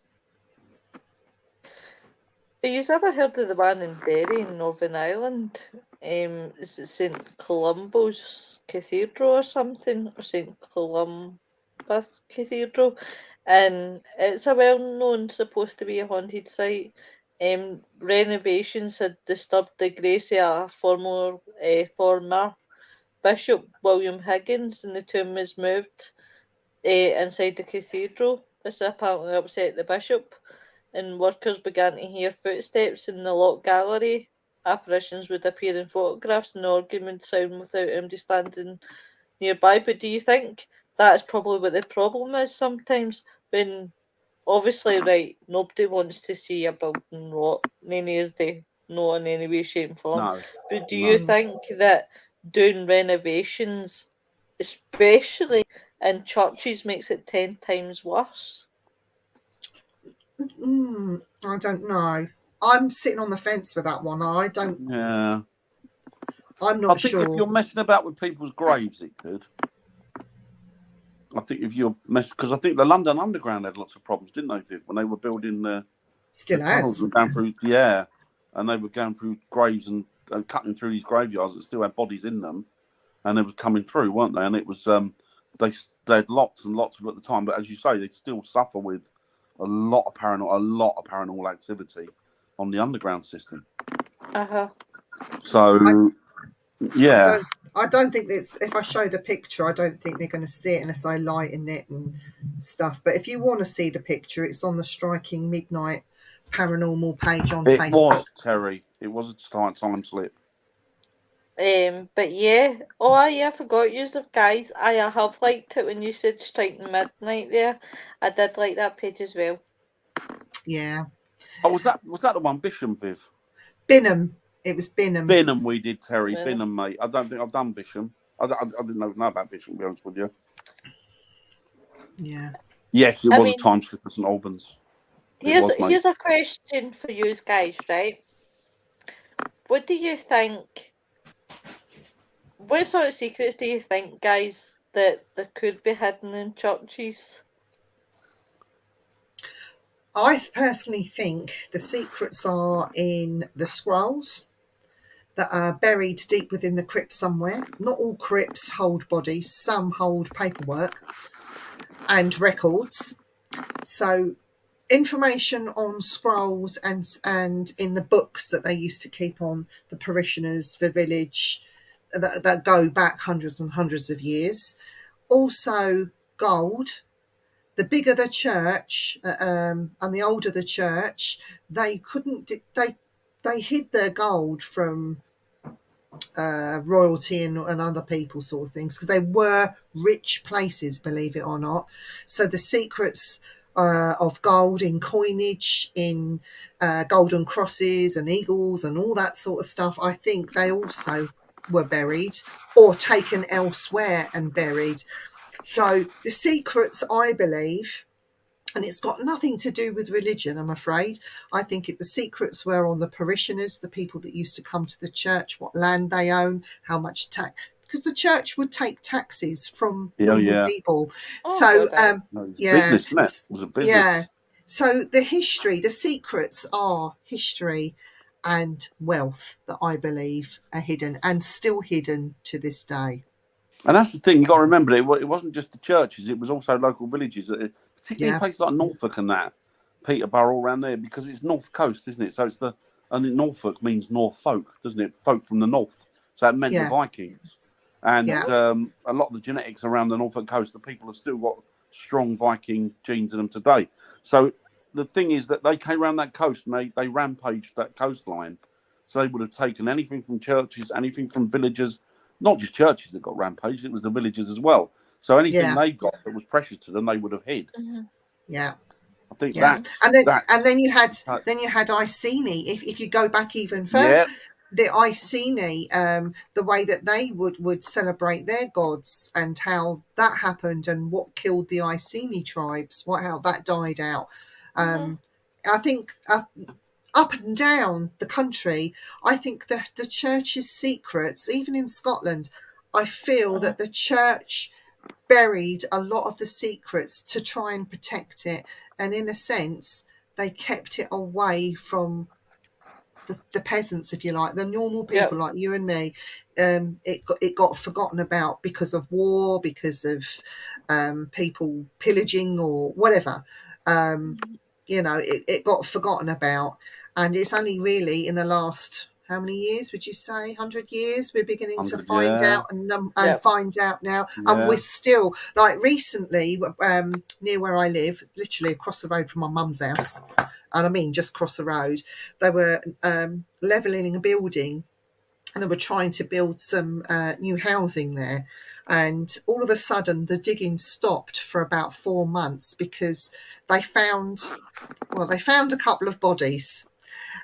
Have you ever heard of the man in Derry in Northern Ireland? Is it St. Columbo's Cathedral or something? Or St. Columba's Cathedral? And it's a well-known, supposed to be a haunted site. Renovations had disturbed the grace of a former Bishop William Higgins, and the tomb was moved inside the cathedral. This apparently upset the bishop, and workers began to hear footsteps in the locked gallery. Apparitions would appear in photographs, and the argument sound without anybody standing nearby. But do you think that is probably what the problem is sometimes? When obviously, right, nobody wants to see a building rot, neither is they, not in any way, shape, and form. No, but do you think that doing renovations, especially in churches, makes it 10 times worse? I don't know. I'm sitting on the fence with that one. I don't. Yeah. I'm not sure. I think if you're messing about with people's graves, it could. I think if you're because I think the London Underground had lots of problems, didn't they, Viv, when they were building the tunnels and going through, and they were going through graves and cutting through these graveyards that still had bodies in them, and they were coming through, weren't they? And it was they had lots and lots of at the time, but as you say, they still suffer with a lot of paranormal activity on the underground system. So, yeah. I don't think that's, if I show the picture, I don't think they're going to see it unless I lighten it and stuff. But if you want to see the picture, it's on the Striking Midnight Paranormal page on Facebook. It was, Terry. It was a time slip. But yeah. Oh, yeah, I forgot you guys. I have liked it when you said Striking Midnight there. I did like that page as well. Yeah. Oh, was that the one, Bisham, Viv? Binham. It was Binham. Binham we did, Terry. Binham, mate. I don't think I've done Bisham. I didn't know about Bisham, to be honest with you. Yeah. Yes, it was a time slip at St Albans. Here's a question for you guys, right? what do you think? What sort of secrets do you think, guys, that there could be hidden in churches? I personally think the secrets are in the scrolls that are buried deep within the crypt somewhere. Not all crypts hold bodies, some hold paperwork and records. So information on scrolls and in the books that they used to keep on the parishioners, the village, that go back hundreds and hundreds of years. Also gold. The bigger the church and the older the church, they hid their gold from royalty and other people, sort of things, because they were rich places, believe it or not. So the secrets of gold in coinage, in golden crosses and eagles and all that sort of stuff, I think they also were buried or taken elsewhere and buried. So the secrets, I believe, and it's got nothing to do with religion, I'm afraid. I think the secrets were on the parishioners, the people that used to come to the church, what land they own, how much tax, because the church would take taxes from normal people. So, business, isn't it? It was a business. Yeah. So the history, the secrets are history and wealth that I believe are hidden and still hidden to this day. And that's the thing, you've got to remember, it wasn't just the churches, it was also local villages, particularly places like Norfolk and that, Peterborough, around there, because it's North Coast, isn't it? So and Norfolk means North folk, doesn't it? Folk from the north. So that meant the Vikings. And a lot of the genetics around the Norfolk coast, the people have still got strong Viking genes in them today. So the thing is that they came around that coast and they rampaged that coastline. So they would have taken anything from churches, anything from villages. Not just churches that got rampaged, it was the villages as well. So anything they got that was precious to them, they would have hid. Mm-hmm. Yeah. I think and then you had Iceni. If you go back even further, the Iceni, the way that they would celebrate their gods and how that happened and what killed the Iceni tribes, how that died out. I think up and down the country, I think the church's secrets, even in Scotland, I feel that the church buried a lot of the secrets to try and protect it. And in a sense, they kept it away from the peasants, if you like, the normal people like you and me. It got forgotten about because of war, because of people pillaging or whatever. It got forgotten about. And it's only really in the last, how many years would you say? 100 years? We're beginning to find out and find out now. Yeah. And we're still, like recently, near where I live, literally across the road from my mum's house, and I mean just across the road, they were levelling a building and they were trying to build some new housing there. And all of a sudden, the digging stopped for about 4 months because they found a couple of bodies.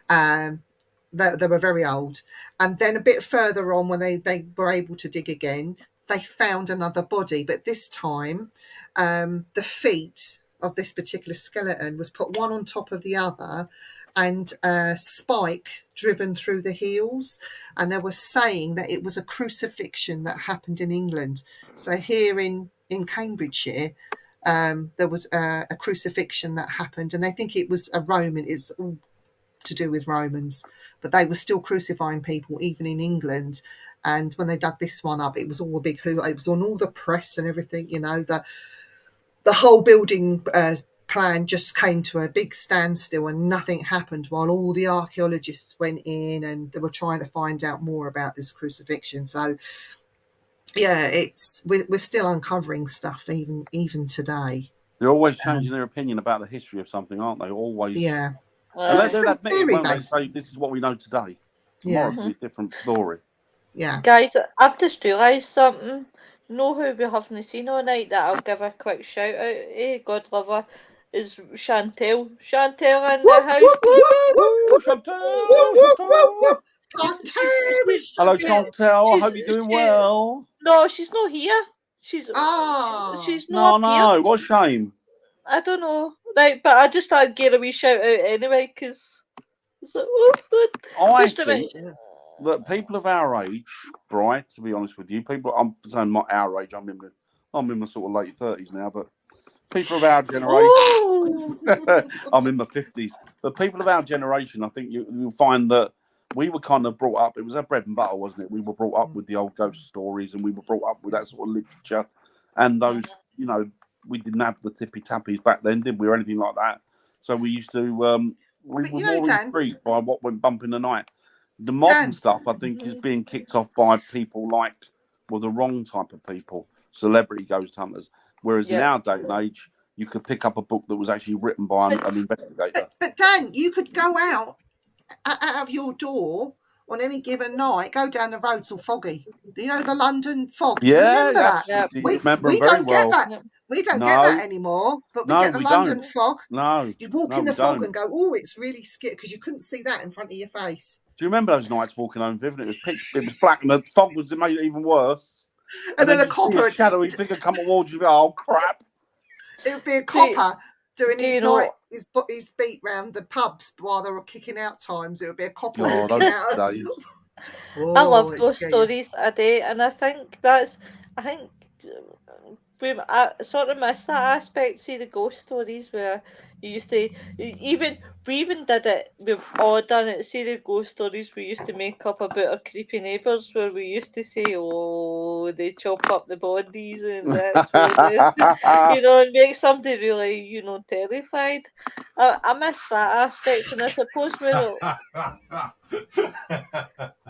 They were very old. And then a bit further on, when they were able to dig again, they found another body. But this time, the feet of this particular skeleton was put one on top of the other and a spike driven through the heels. And they were saying that it was a crucifixion that happened in England. So here in Cambridgeshire, there was a crucifixion that happened. And they think it was a Roman. It's all to do with Romans, but they were still crucifying people even in England. And when they dug this one up, it was all a big hoo. It was on all the press and everything. The whole building plan just came to a big standstill and nothing happened while all the archaeologists went in and they were trying to find out more about this crucifixion. So we're still uncovering stuff even today. They're always changing their opinion about the history of something, aren't they? Always. Yeah. And they'll admit it when they say this is what we know today. Tomorrow will be a different story. Yeah. Guys, I've just realised something. Know who we haven't seen all night that I'll give a quick shout out. God love her. Is Chantel. Chantel in the house. Hello, Chantel. I hope you're doing well. No, she's not here. She's not here. No. What a shame. I don't know. Right, but I just thought I'd give a wee shout out anyway, because it's like, that people of our age, right? To be honest with you, I'm saying not our age. I'm in my sort of late 30s now, but people of our generation, I'm in my 50s. But people of our generation, I think you'll find that we were kind of brought up. It was our bread and butter, wasn't it? We were brought up with the old ghost stories, and we were brought up with that sort of literature, and those, we didn't have the tippy tappies back then, did we, or anything like that? So we used to, we were more intrigued by what went bump in the night. The modern stuff, I think, is being kicked off by people like, the wrong type of people, celebrity ghost hunters. Whereas in our day and age, you could pick up a book that was actually written by an investigator. But Dan, you could go out of your door on any given night, go down the roads all foggy. You know, the London fog. Do you remember that? Yeah. We don't get that. We don't get that anymore, but we get the London fog. No. You walk in the fog and go, oh, it's really scary, because you couldn't see that in front of your face. Do you remember those nights walking home, Viv? It was pitch, it was black, and the fog was made it even worse. And then a copper, a shadowy figure come towards you. Oh crap! It would be a copper doing his beat round the pubs while they were kicking out times. It would be a copper walking out. I love those stories a day, and I think I sort of miss that aspect. See, the ghost stories where you used to we even did it. We've all done it. See, the ghost stories we used to make up about our creepy neighbours, where we used to say, "Oh, they chop up the bodies," and that's what and make somebody really, terrified. I miss that aspect, and I suppose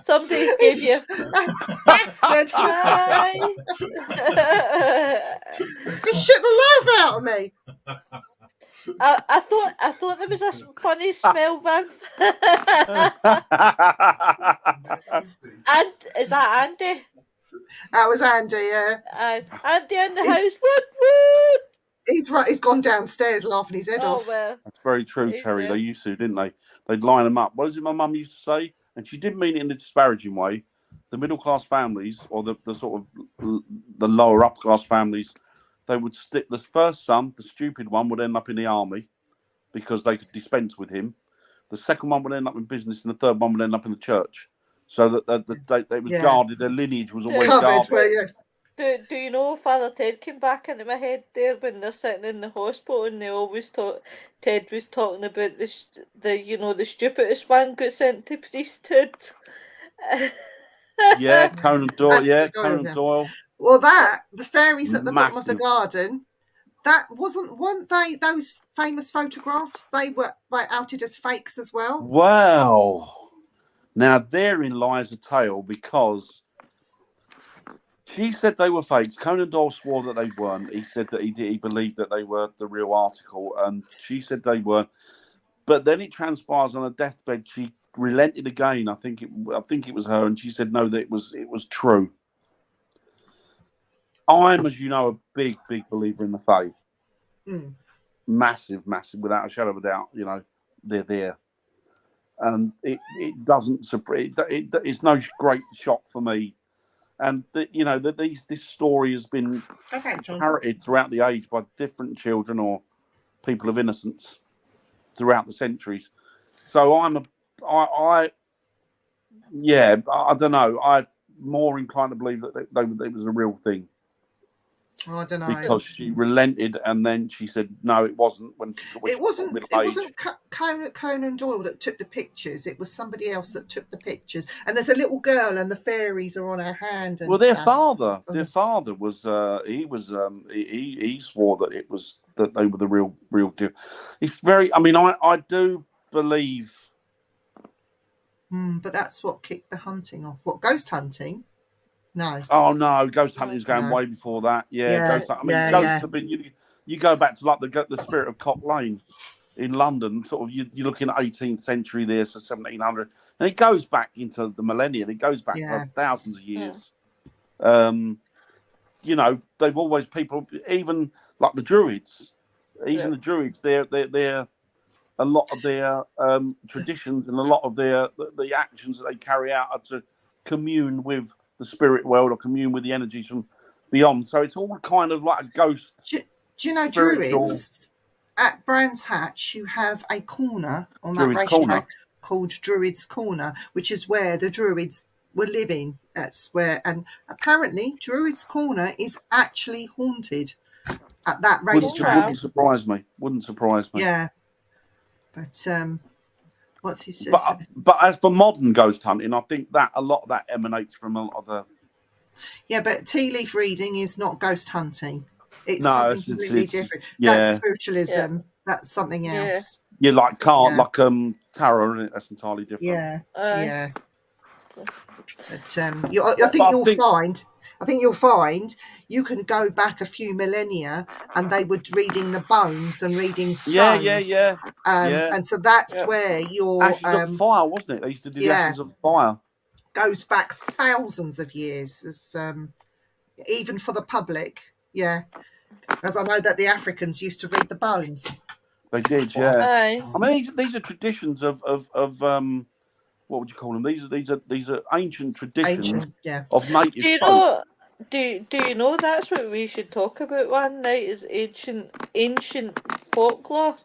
somebody gave you bastard. He shook the life out of me. I thought there was a funny smell, Viv. And is that Andy? That was Andy, yeah. Andy in the house. Wood. He's right. He's gone downstairs laughing his head off. Well, that's very true, Terry. They used to, didn't they? They'd line them up. What is it my mum used to say? And she didn't mean it in a disparaging way. The middle class families, or the sort of the lower upper class families, they would stick the first son, the stupid one, would end up in the army because they could dispense with him. The second one would end up in business, and the third one would end up in the church. So that they was guarded. Their lineage was always guarded. Do you know Father Ted came back into my head there when they're sitting in the hospital, and they always Ted was talking about the stupidest one got sent to priesthood. Yeah, Conan Doyle. Conan Doyle. Well, the fairies at the bottom of the garden, weren't they those famous photographs? They were outed as fakes as well. Well, now therein lies a tale, because she said they were fakes. Conan Doyle swore that they weren't. He said that he believed that they were the real article, and she said they weren't. But then it transpires on a deathbed, she relented again. I think it was her, and she said no, that it was true. I'm, as you know, a big believer in the faith. Massive, without a shadow of a doubt. They're there, and it doesn't surprise. It's no great shock for me. And this story has been parroted throughout the age by different children or people of innocence throughout the centuries. So I don't know. I'm more inclined to believe that it was a real thing. Oh, I don't know. Because she relented, and then she said no, it wasn't. It wasn't Conan Doyle that took the pictures. It was somebody else that took the pictures. And there's a little girl, and the fairies are on her hand. And their father was he swore that they were the real deal. It's very. I mean, I do believe. But that's what kicked the hunting off. What, ghost hunting? No. Oh no, ghost hunting is going way before that. Ghost hunting. Ghosts have been. You go back to like the spirit of Cock Lane in London. Sort of, you're looking at 18th century there, so 1700, and it goes back into the millennium. It goes back for thousands of years. They've always people, even like the Druids. Even the Druids, they're a lot of their traditions and a lot of the actions that they carry out are to commune with the spirit world or commune with the energies from beyond. So it's all kind of like a ghost. Do you know Druids? At Brands Hatch, you have a corner on that racetrack called Druids Corner, which is where the Druids were living. That's where, and apparently Druids Corner is actually haunted at that racetrack. Wouldn't surprise me. Wouldn't surprise me. Yeah. But what's he says? But as for modern ghost hunting, I think that a lot of that emanates from a lot of the. Yeah, but tea leaf reading is not ghost hunting. It's something completely different. Yeah. That's spiritualism. Yeah. That's something else. Yeah, like tarot, isn't it? That's entirely different. Yeah, yeah. But I think you'll find you can go back a few millennia, and they were reading the bones and reading stones. Yeah. And so that's where your ashes of fire, wasn't it? They used to do the ashes of fire. Goes back thousands of years, as even for the public. Yeah, as I know that the Africans used to read the bones. They did, I mean, these are traditions of what would you call them? These are ancient traditions of native folk. Do you know that's what we should talk about one night? Is ancient folklore.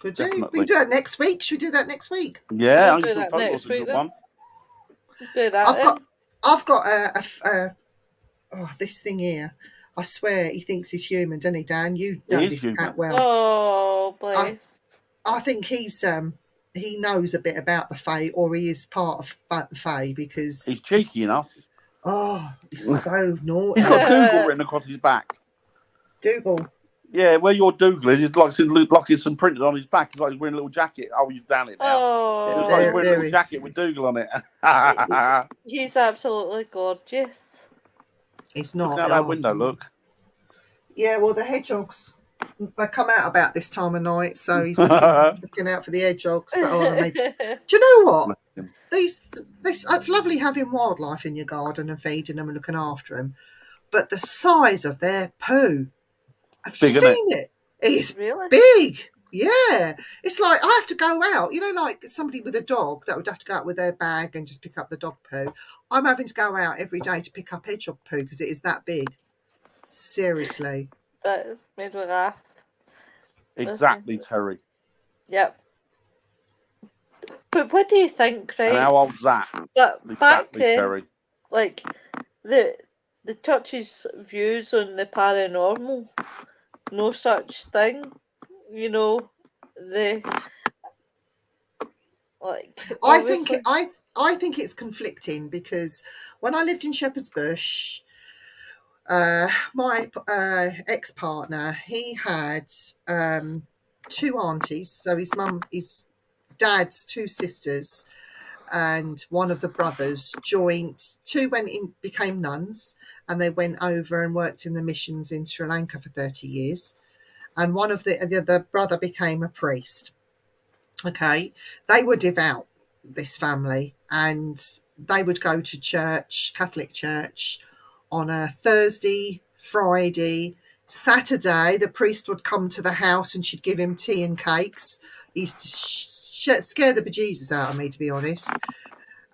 Could do. We do that next week. Should we do that next week? Yeah, we'll do that next week. Then. Do that. I've got this thing here. I swear he thinks he's human, doesn't he, Dan? You know this cat well. Oh, bless. I think he knows a bit about the Fae, or he is part of the Fae, because he's cheeky enough. Oh, he's so naughty. He's got Dougal written across his back. Dougal. Yeah, where your Dougal is, like it's some printed on his back. It's like he's wearing a little jacket. Oh, he's down it now. Oh, it's like he's wearing a little jacket with Dougal on it. He's absolutely gorgeous. He's not. Look out that window, look. Yeah, well, the hedgehogs, they come out about this time of night, so he's looking out for the hedgehogs. Do you know what? It's lovely having wildlife in your garden and feeding them and looking after them, but the size of their poo, have you seen it? It's really big. Yeah, it's like I have to go out. You know, like somebody with a dog that would have to go out with their bag and just pick up the dog poo. I'm having to go out every day to pick up hedgehog poo because it is that big. Seriously. That has made me laugh. Exactly, Terry. Yep. But what do you think, right? And how old's that? Back then, Terry. Like the church's views on the paranormal, no such thing. You know, I think it's conflicting, because when I lived in Shepherd's Bush, my ex-partner, he had 2 aunties. So his dad's 2 sisters, and one of the brothers joined. 2 became nuns, and they went over and worked in the missions in Sri Lanka for 30 years. And one of the brother became a priest. Okay, they were devout, this family, and they would go to church, Catholic church, on a Thursday, Friday, Saturday. The priest would come to the house and she'd give him tea and cakes. He used to scare the bejesus out of me, to be honest,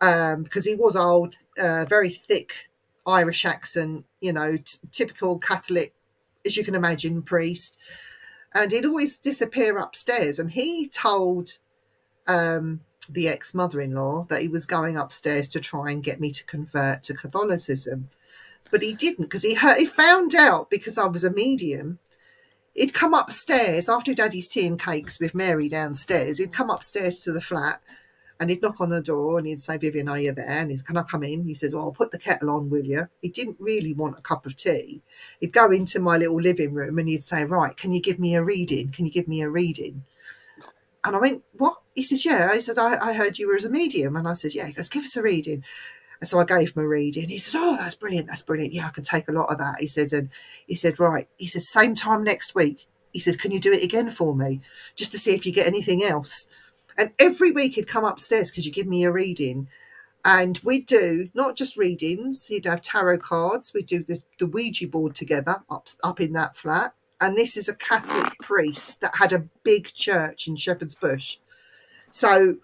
because he was old, very thick Irish accent, you know, typical Catholic, as you can imagine, priest. And he'd always disappear upstairs. And he told the ex-mother-in-law that he was going upstairs to try and get me to convert to Catholicism. But he didn't, because he found out, because I was a medium. He'd come upstairs after he'd had his tea and cakes with Mary downstairs. He'd come upstairs to the flat and he'd knock on the door and he'd say, "Vivian, are you there?" And he'd, "Can I come in?" He says, "Well, I'll put the kettle on, will you?" He didn't really want a cup of tea. He'd go into my little living room and he'd say, "Right, can you give me a reading? Can you give me a reading?" And I went, "What?" He says, "Yeah." I said, I heard you were as a medium. And I said, "Yeah." He goes, "Give us a reading." And so I gave him a reading. He says, "Oh, that's brilliant. That's brilliant. Yeah, I can take a lot of that." He said, and he said, "Right." He said, "Same time next week." He says, "Can you do it again for me, just to see if you get anything else?" And every week he'd come upstairs, "Could you give me a reading?" And we'd do not just readings. He'd have tarot cards. We'd do the Ouija board together up in that flat. And this is a Catholic priest that had a big church in Shepherd's Bush. So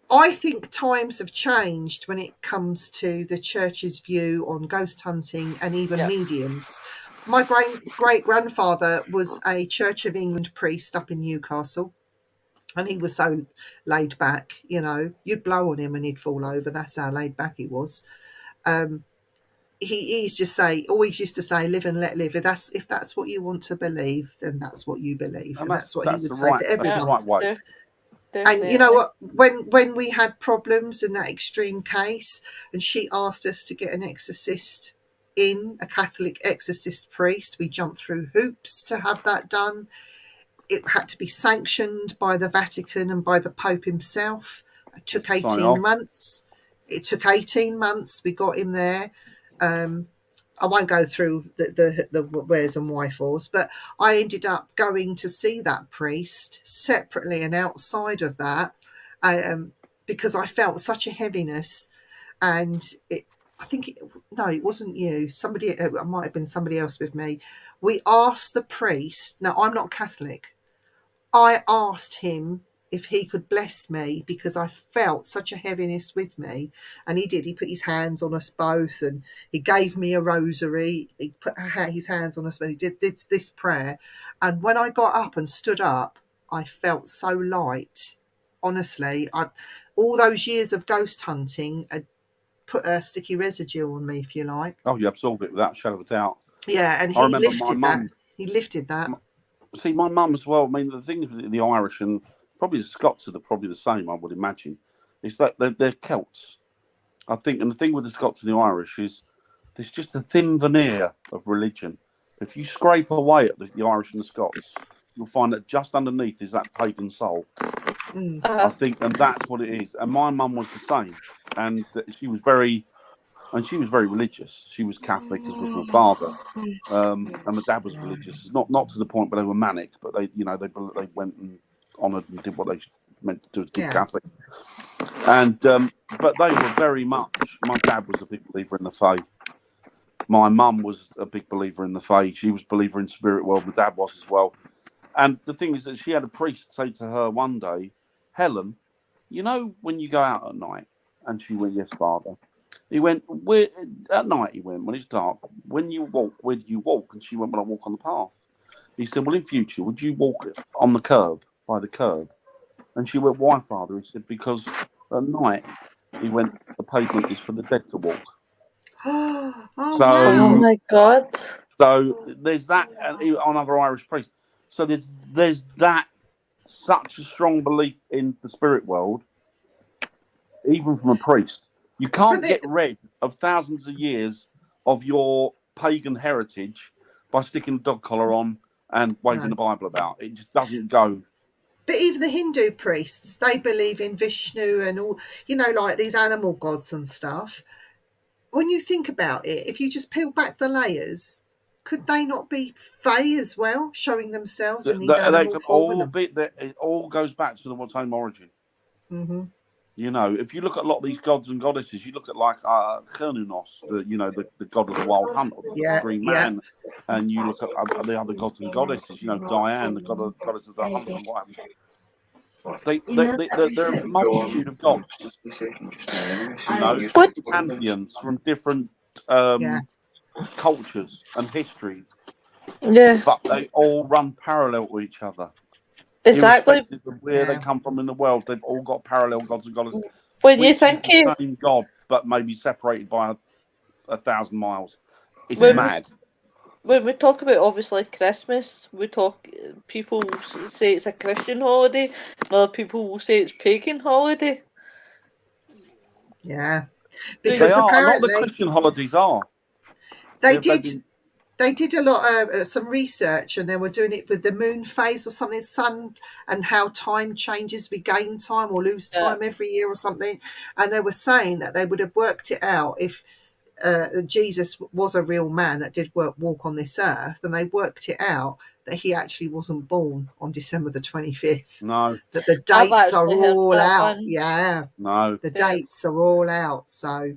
I think times have changed when it comes to the church's view on ghost hunting and even mediums. My great-grandfather was a Church of England priest up in Newcastle. And he was so laid back, you know, you'd blow on him and he'd fall over. That's how laid back he was. He used to always used to say, live and let live. If that's what you want to believe, then that's what you believe. And that's what he would say to everyone. That's the right way. And you know what, when we had problems in that extreme case, and she asked us to get an exorcist in, a Catholic exorcist priest, we jumped through hoops to have that done. It had to be sanctioned by the Vatican and by the Pope himself. It took 18 months. We got him there. I won't go through the wheres and wherefores, but I ended up going to see that priest separately and outside of that, because I felt such a heaviness, and it wasn't you. It might have been somebody else with me. We asked the priest. Now, I'm not Catholic. I asked him if he could bless me because I felt such a heaviness with me. And he did. He put his hands on us both and he gave me a rosary. He put his hands on us when he did this prayer. And when I got up and stood up, I felt so light. Honestly, all those years of ghost hunting had put a sticky residue on me, if you like. Oh, you absorbed it without a shadow of a doubt. Yeah, and he lifted that. He lifted that. See, my mum as well. I mean, the thing with the Irish and probably the Scots are probably the same, I would imagine. It's like they're Celts, I think. And the thing with the Scots and the Irish is there's just a thin veneer of religion. If you scrape away at the Irish and the Scots, you'll find that just underneath is that pagan soul. I think, and that's what it is. And my mum was the same, and she was very religious. She was Catholic, as was my father, and my dad was religious. Not to the point where they were manic, but they went and honoured and did what they meant to do as good Catholic. And but they were very much. My dad was a big believer in the faith. My mum was a big believer in the faith. She was a believer in spirit world. My dad was as well. And the thing is that she had a priest say to her one day, Helen, you know when you go out at night? And she went, yes, Father. He went, at night, he went, when it's dark, when you walk, where do you walk? And she went, well, I walk on the path. He said, well, in future, would you walk on the curb, by the curb? And she went, why, Father? He said, because at night, he went, the pavement is for the dead to walk. Oh my God. So there's that on other Irish priests. So there's that such a strong belief in the spirit world, even from a priest. You can't get rid of thousands of years of your pagan heritage by sticking a dog collar on and waving the Bible about. It just doesn't go. But even the Hindu priests, they believe in Vishnu and all, like these animal gods and stuff. When you think about it, if you just peel back the layers, could they not be fae as well, showing themselves in these animal form? It all goes back to the same origin. Mm-hmm. If you look at a lot of these gods and goddesses, you look at like Cernunnos, the god of the wild hunt, or the green man, and you look at the other gods and goddesses, Diane, the goddess of the hunt and what have you. There are a multitude of gods, pantheons from different cultures and histories, but they all run parallel to each other. Exactly. Irrespective of where they come from in the world, they've all got parallel gods and goddesses. When you think the same God, but maybe separated by 1,000 miles. It's mad. When we talk about obviously Christmas, people say it's a Christian holiday, other people will say it's pagan holiday. Yeah, because apparently, a lot of the Christian holidays are. They did a lot of some research, and they were doing it with the moon phase or something, sun, and how time changes. We gain time or lose time every year or something. And they were saying that they would have worked it out if Jesus was a real man that did walk on this earth, and they worked it out that he actually wasn't born on December the 25th. No. That the dates are all out. Yeah. No. The dates are all out. So.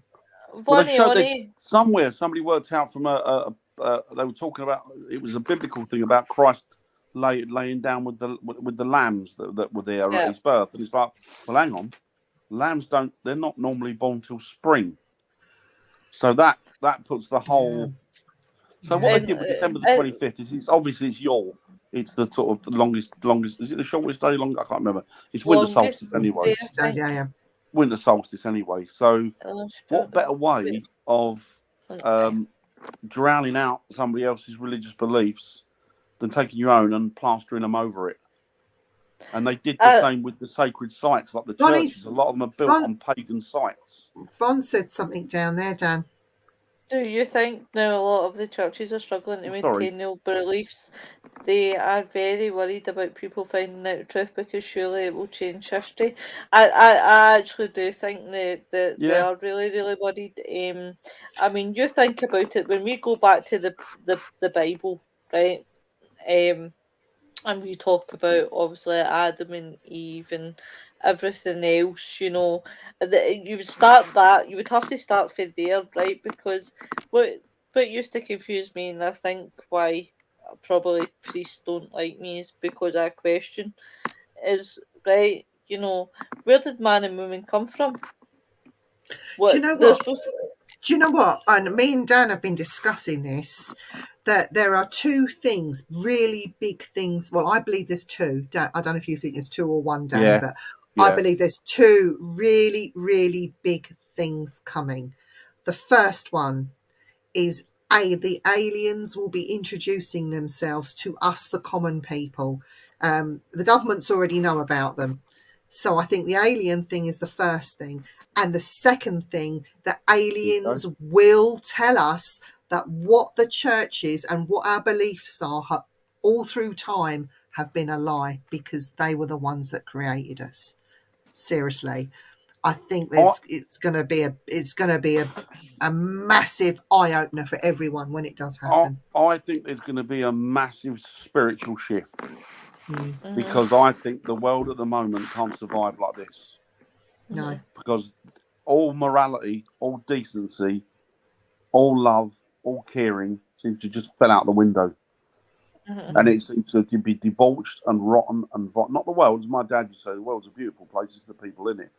Well, they showed this somewhere. Somebody worked out from they were talking about, it was a biblical thing about Christ laying down with the lambs that were there at his birth, and it's like, well, hang on, lambs they're not normally born till spring, so that puts the whole. So what they did with December the 25th is it's Yule. It's the sort of the longest. Is it the shortest day? I can't remember. It's winter solstice anyway. Yeah. Winter solstice anyway. So, what better way of drowning out somebody else's religious beliefs than taking your own and plastering them over it? And they did the same with the sacred sites, like the churches. A lot of them are built on pagan sites. Von said something down there, Dan. Do you think now a lot of the churches are struggling to maintain their beliefs? They are very worried about people finding out the truth because surely it will change history. I actually do think that they are really, really worried. I mean, you think about it, when we go back to the Bible, right? And we talk about obviously Adam and Eve and everything else, you know, you would start that, you would have to start from there, right? Because what used to confuse me, and I think why probably priests don't like me, is because I question is, right, you know, where did man and woman come from? Do you know what? Do you know what? And me and Dan have been discussing this, that there are two things, really big things. Well, I believe there's two. I don't know if you think there's two or one, Dan, but I believe there's two really, really big things coming. The first one is the aliens will be introducing themselves to us, the common people. The governments already know about them. So I think the alien thing is the first thing. And the second thing, that aliens will tell us that what the churches and what our beliefs are all through time have been a lie, because they were the ones that created us. Seriously. I think it's going to be a massive eye opener for everyone when it does happen. I think there's going to be a massive spiritual shift because I think the world at the moment can't survive like this. No, because all morality, all decency, all love, all caring seems to just fell out the window. And it seems to be debauched and rotten and not the world, as my dad used to say, the world's a beautiful place, it's the people in it.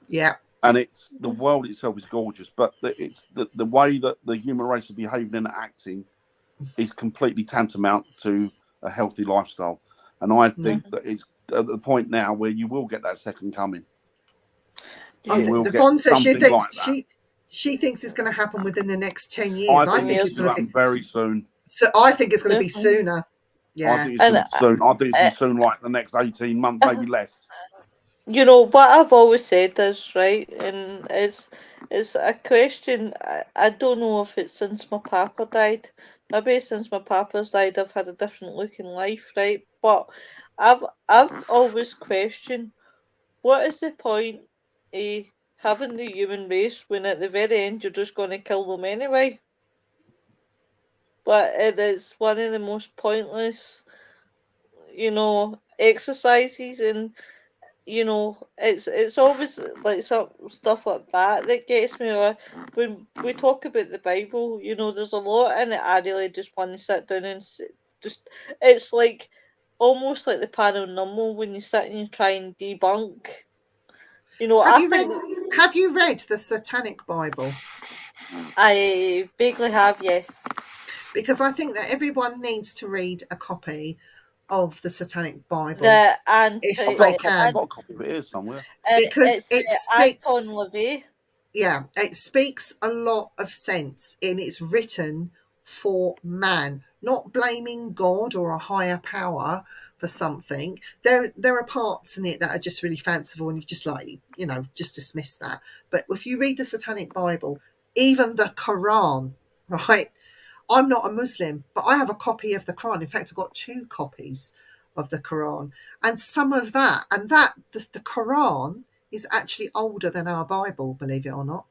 Yeah. And it's the world itself is gorgeous, but it's the way that the human race is behaving and acting is completely tantamount to a healthy lifestyle. And I think that it's at the point now where you will get that second coming. Yvonne says she thinks it's going to happen within the next 10 years. I think it's going to happen very soon. So I think it's going to be sooner. Yeah. I think it's going to be soon. I think it's going to be soon, like the next 18 months, maybe less. You know, what I've always said is, right, and it's a question, I don't know if it's since my papa died. Maybe since my papa's died, I've had a different look in life, right? But I've always questioned, what is the point of having the human race when at the very end you're just going to kill them anyway? But it is one of the most pointless, you know, exercises, and you know, it's always like some stuff like that gets me. Or when we talk about the Bible, you know, there's a lot in it I really just want to sit down and just, it's like almost like the paranormal when you sit and you try and debunk. You know, have you read the Satanic Bible? I vaguely have, yes. Because I think that everyone needs to read a copy of the Satanic Bible. If they can. I've got a copy of it here somewhere. Because it speaks, yeah, it speaks a lot of sense, and it's written for man, not blaming God or a higher power for something. There are parts in it that are just really fanciful, and you just like, you know, just dismiss that. But if you read the Satanic Bible, even the Quran, right? I'm not a Muslim, but I have a copy of the Quran. In fact, I've got 2 copies of the Quran, and some of that, and that the Quran is actually older than our Bible, believe it or not.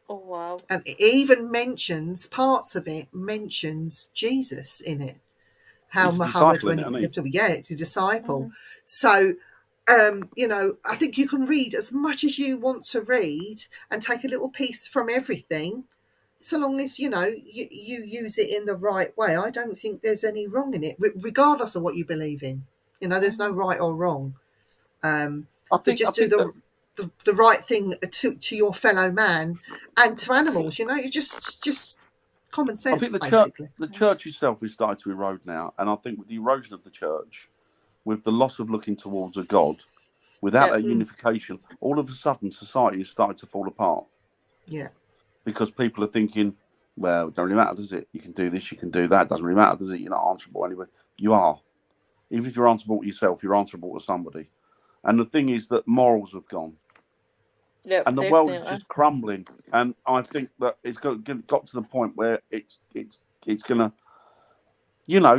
Oh, wow. And it even mentions, parts of it mentions Jesus in it. How Muhammad, when it's a disciple. So, you know, I think you can read as much as you want to read and take a little piece from everything, so long as, you know, you use it in the right way. I don't think there's any wrong in it, regardless of what you believe in. You know, there's no right or wrong. But just do the right thing to your fellow man and to animals. You know, you just Common sense, I think basically. the church itself is starting to erode now, and I think with the erosion of the church, with the loss of looking towards a God, without that unification, all of a sudden society is starting to fall apart. Yeah. Because people are thinking, well, it don't really matter, does it? You can do this, you can do that. It doesn't really matter, does it? You're not answerable anyway. You are. Even if you're answerable to yourself, you're answerable to somebody. And the thing is that morals have gone. Yep, and the world is just crumbling. And I think that it's got to the point where it's going to,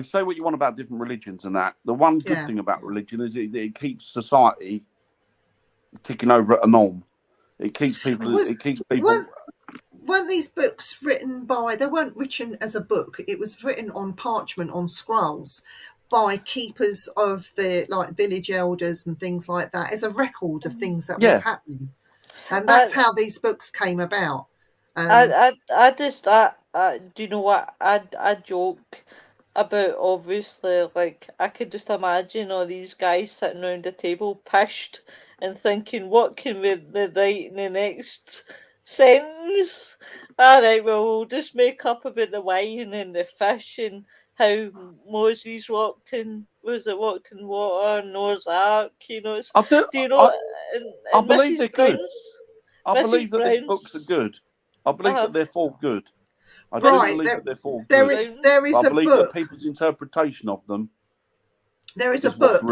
say what you want about different religions and that. The one good thing about religion is it keeps society ticking over at a norm. It keeps people. Weren't these books written by? They weren't written as a book. It was written on parchment, on scrolls, by keepers of the village elders and things like that, as a record of things that was happening. And that's how these books came about. Do you know what? I joke about, obviously, I could just imagine all these guys sitting around a table pissed and thinking, what can we write in the next sentence? All right, well, we'll just make up about the wine and the fish and how Moses walked in water, Noah's Ark, do you know? I believe Mrs. they're Brown's, good. I believe that the books are good. I believe that they're for good. I do believe that they're for good. There is I believe a book. that people's interpretation of them. There is a book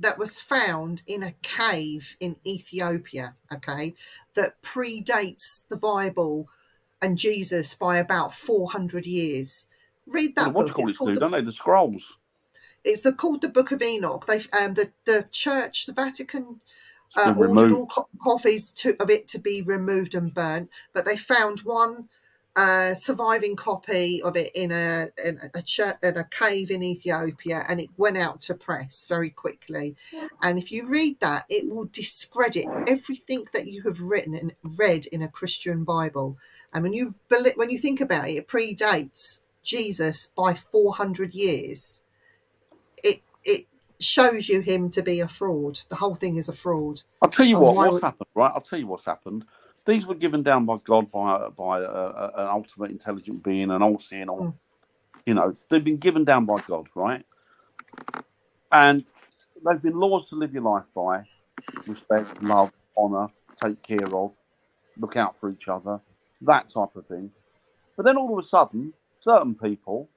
that was found in a cave in Ethiopia, that predates the Bible and Jesus by about 400 years. Read that book. What do you call it, don't they? The scrolls. It's called the Book of Enoch. They the church, the Vatican, ordered all copies of it to be removed and burnt, but they found one surviving copy of it in a cave in Ethiopia, and it went out to press very quickly. And if you read that, it will discredit everything that you have written and read in a Christian Bible. And when you think about it, it predates Jesus by 400 years. It shows you him to be a fraud. The whole thing is a fraud. I'll tell you what's happened, right? I'll tell you what's happened. These were given down by God, by an ultimate intelligent being, an all-seeing, they've been given down by God, right? And they've been laws to live your life by: respect, love, honour, take care of, look out for each other, that type of thing. But then all of a sudden, certain people,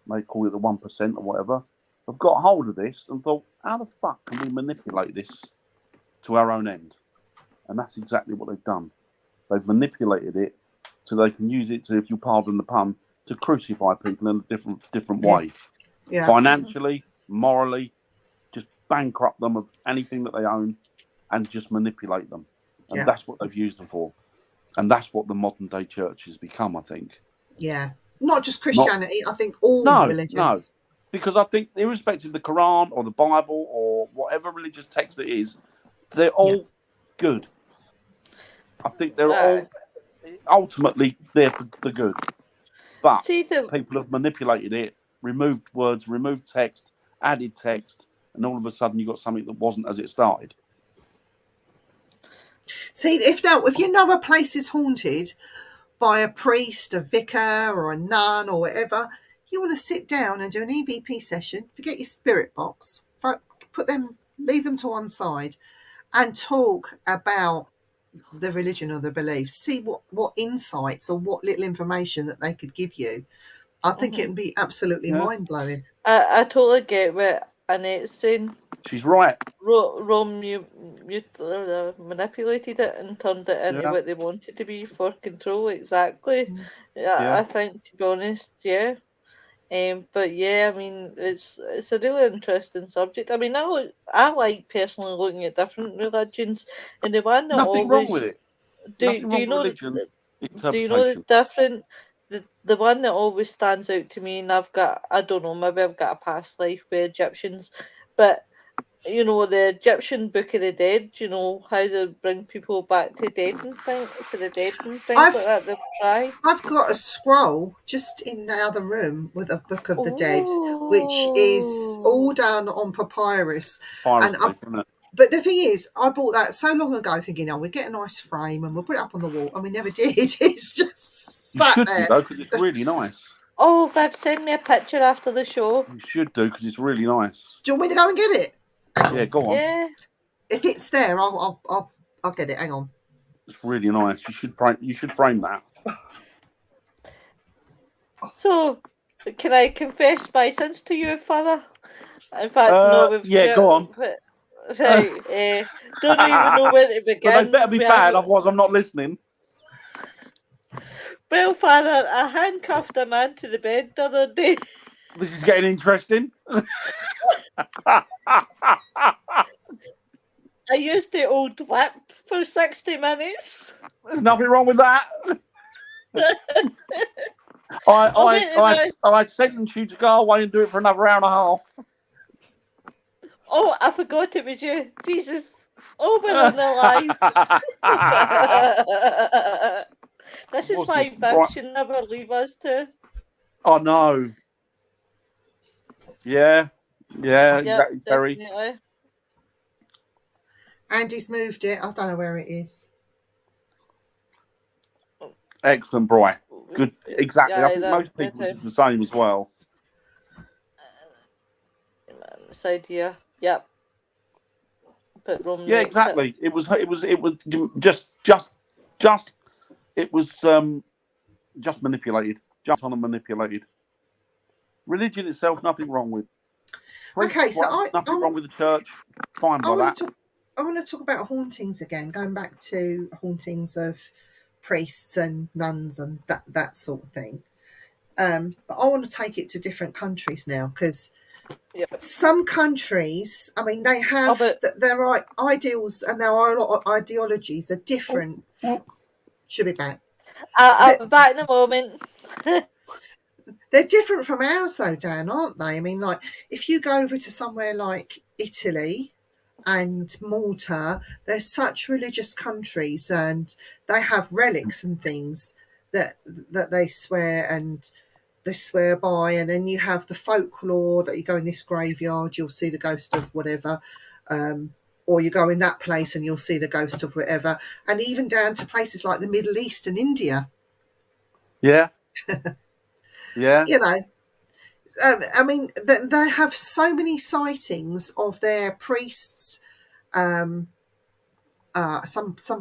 they call it the 1% or whatever, have got hold of this and thought, how the fuck can we manipulate this to our own end? And that's exactly what they've done. They've manipulated it so they can use it to, if you pardon the pun, to crucify people in a different way. Yeah. Financially, morally, just bankrupt them of anything that they own and just manipulate them. And that's what they've used them for. And that's what the modern day church has become, I think. Yeah. Not just Christianity, I think all religions. No. Because I think, irrespective of the Quran or the Bible or whatever religious text it is, they're all good. I think they're all ultimately there for the good. But people have manipulated it, removed words, removed text, added text, and all of a sudden you've got something that wasn't as it started. See, if you know a place is haunted by a priest, a vicar, or a nun, or whatever, you want to sit down and do an EVP session, forget your spirit box, leave them to one side, and talk about the religion or the belief. See what insights or what little information that they could give you. I think it would be absolutely mind-blowing. I totally get what Annette's saying. She's right. Rome manipulated it and turned it into what they wanted to be for control. Exactly. I think, to be honest, but I mean, it's a really interesting subject. I mean, I like personally looking at different religions, and the one that nothing wrong with it. Do you know the different? The one that always stands out to me, and I don't know, maybe I've got a past life with Egyptians, but the Egyptian Book of the Dead, how they bring people back to the dead and things like that. They try. I've got a scroll just in the other room with a Book of the Dead, which is all done on papyrus. But the thing is, I bought that so long ago thinking, we'll get a nice frame and we'll put it up on the wall, and we never did. It's just sat should there. do, though, because it's really nice. Oh, Viv, send me a picture after the show. You should do, because it's really nice. Do you want me to go and get it? Yeah, go on. Yeah. If it's there, I'll get it. Hang on. It's really nice. You should frame that. So, can I confess my sins to you, Father? In fact, no. Go on. Right. Don't even know where to begin. But they better be bad, otherwise I'm not listening. Well, Father, I handcuffed a man to the bed the other day. This is getting interesting. I used the old whip for 60 minutes. There's nothing wrong with that. I sentenced you to go away and do it for another hour and a half. Oh, I forgot it was you. Jesus. Oh, we're on the live. This is why Viv should never leave us too. I know. Yeah, exactly, Terry. Definitely. Andy's moved it. I don't know where it is. Excellent, Bri. Good, exactly. I think most people is the same as well. This idea, yep. Yeah, exactly. It was just manipulated, just on and manipulated. Religion itself, nothing wrong with. Okay, so nothing wrong with the church. Fine by that. I want to talk about hauntings again, going back to hauntings of priests and nuns and that sort of thing. But I want to take it to different countries now, because some countries, I mean, they have their ideals and their ideologies are different. Should be back. I'll be back in a moment. They're different from ours, though, Dan, aren't they? I mean, like, if you go over to somewhere like Italy and Malta, they're such religious countries, and they have relics and things that they swear by. And then you have the folklore that you go in this graveyard, you'll see the ghost of whatever, or you go in that place and you'll see the ghost of whatever, and even down to places like the Middle East and India. Yeah. Yeah. You know, I mean, they have so many sightings of their priests. Some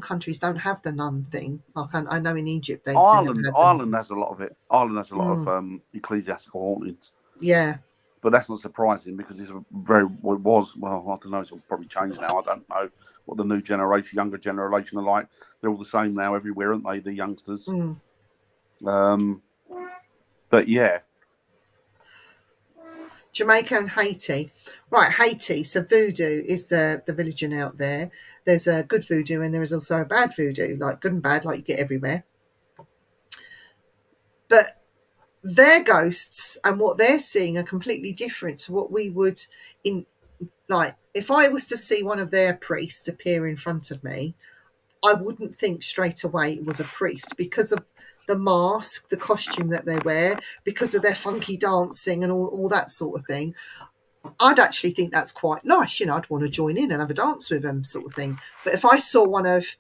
countries don't have the nun thing. Like I know in Egypt, Ireland has a lot of it. Ireland has a lot of ecclesiastical hauntings. Yeah, but that's not surprising because it's I don't know. It's all probably changed now. I don't know what the new generation, younger generation are like. They're all the same now everywhere, aren't they? The youngsters. But yeah. Jamaica and Haiti. Right, Haiti. So voodoo is the religion out there. There's a good voodoo and there is also a bad voodoo, like good and bad, like you get everywhere. But their ghosts and what they're seeing are completely different to what we would like. If I was to see one of their priests appear in front of me, I wouldn't think straight away it was a priest because of the mask, the costume that they wear, because of their funky dancing and all that sort of thing. I'd actually think that's quite nice. You know, I'd want to join in and have a dance with them, sort of thing. But if I saw one of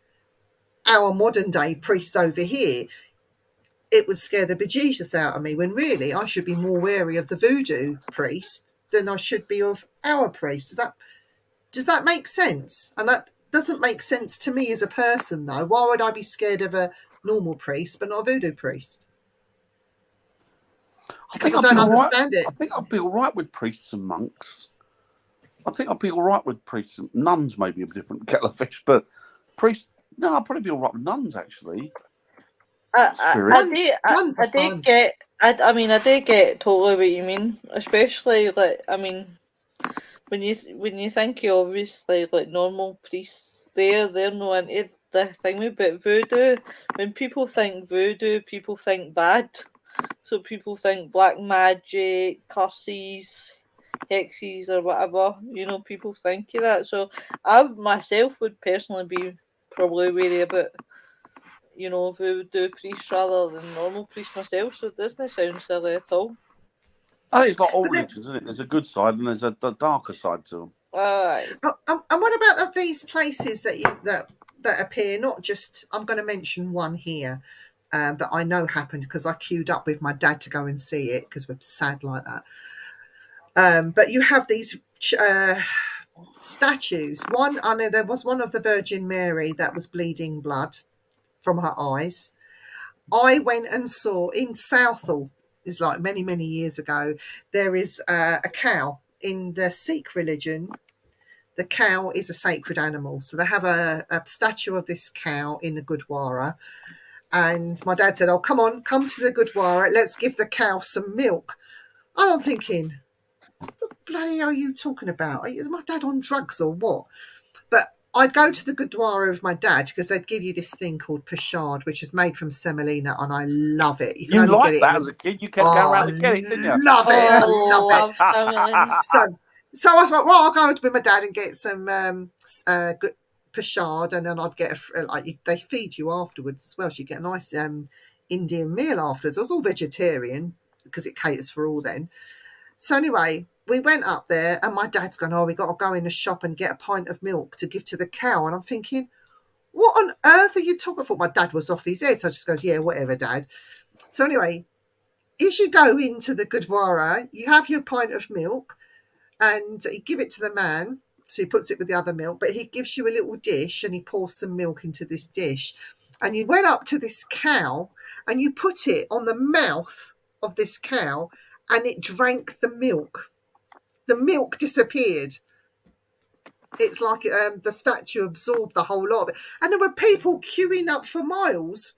our modern day priests over here, it would scare the bejesus out of me, when really I should be more wary of the voodoo priest than I should be of our priest. Does that make sense? And that doesn't make sense to me as a person, though. Why would I be scared of a normal priest but not a voodoo priest? Because I don't understand it. I think I'd be all right with priests and monks. I think I'd be all right with priests and nuns, maybe a different kettle of fish, but priests, no, I'd probably be all right with nuns, actually. I do get totally what you mean, especially like, I mean, when you think you obviously like normal priests, they're not into the thing about voodoo. When people think voodoo, people think bad. So people think black magic, curses, hexes, or whatever. You know, people think of that. So I myself would personally be probably wary about, you know, voodoo priests rather than normal priests myself. So it doesn't sound silly at all. I think it's like all religions, isn't it? There's a good side and there's a darker side to them. And what about of these places that appear? Not just, I'm going to mention one here. that I know happened because I queued up with my dad to go and see it because we're sad like that. But you have these statues. One, I know there was one of the Virgin Mary that was bleeding blood from her eyes. I went and saw in Southall, it's like many, many years ago, there is a cow in the Sikh religion. The cow is a sacred animal. So they have a statue of this cow in the Gurdwara. And my dad said, oh, come to the Gurdwara. Let's give the cow some milk. And I'm thinking, what the bloody hell are you talking about? Is my dad on drugs or what? But I'd go to the Gurdwara with my dad because they'd give you this thing called prashad, which is made from semolina, and I love it. You can only get it that as a kid. You kept going around to get it, didn't you? Love it. I love it. Semolina. So I thought, well, I'll go with my dad and get some good prashad, and then I'd get they feed you afterwards as well. So you get a nice Indian meal afterwards. I was all vegetarian because it caters for all then. So anyway, we went up there and my dad's going, oh, we got to go in the shop and get a pint of milk to give to the cow. And I'm thinking, what on earth are you talking about? My dad was off his head. So I just goes, yeah, whatever, Dad. So anyway, as you go into the Gurdwara, you have your pint of milk and you give it to the man. So he puts it with the other milk, but he gives you a little dish and he pours some milk into this dish. And you went up to this cow and you put it on the mouth of this cow and it drank the milk. The milk disappeared. It's like the statue absorbed the whole lot of it. And there were people queuing up for miles.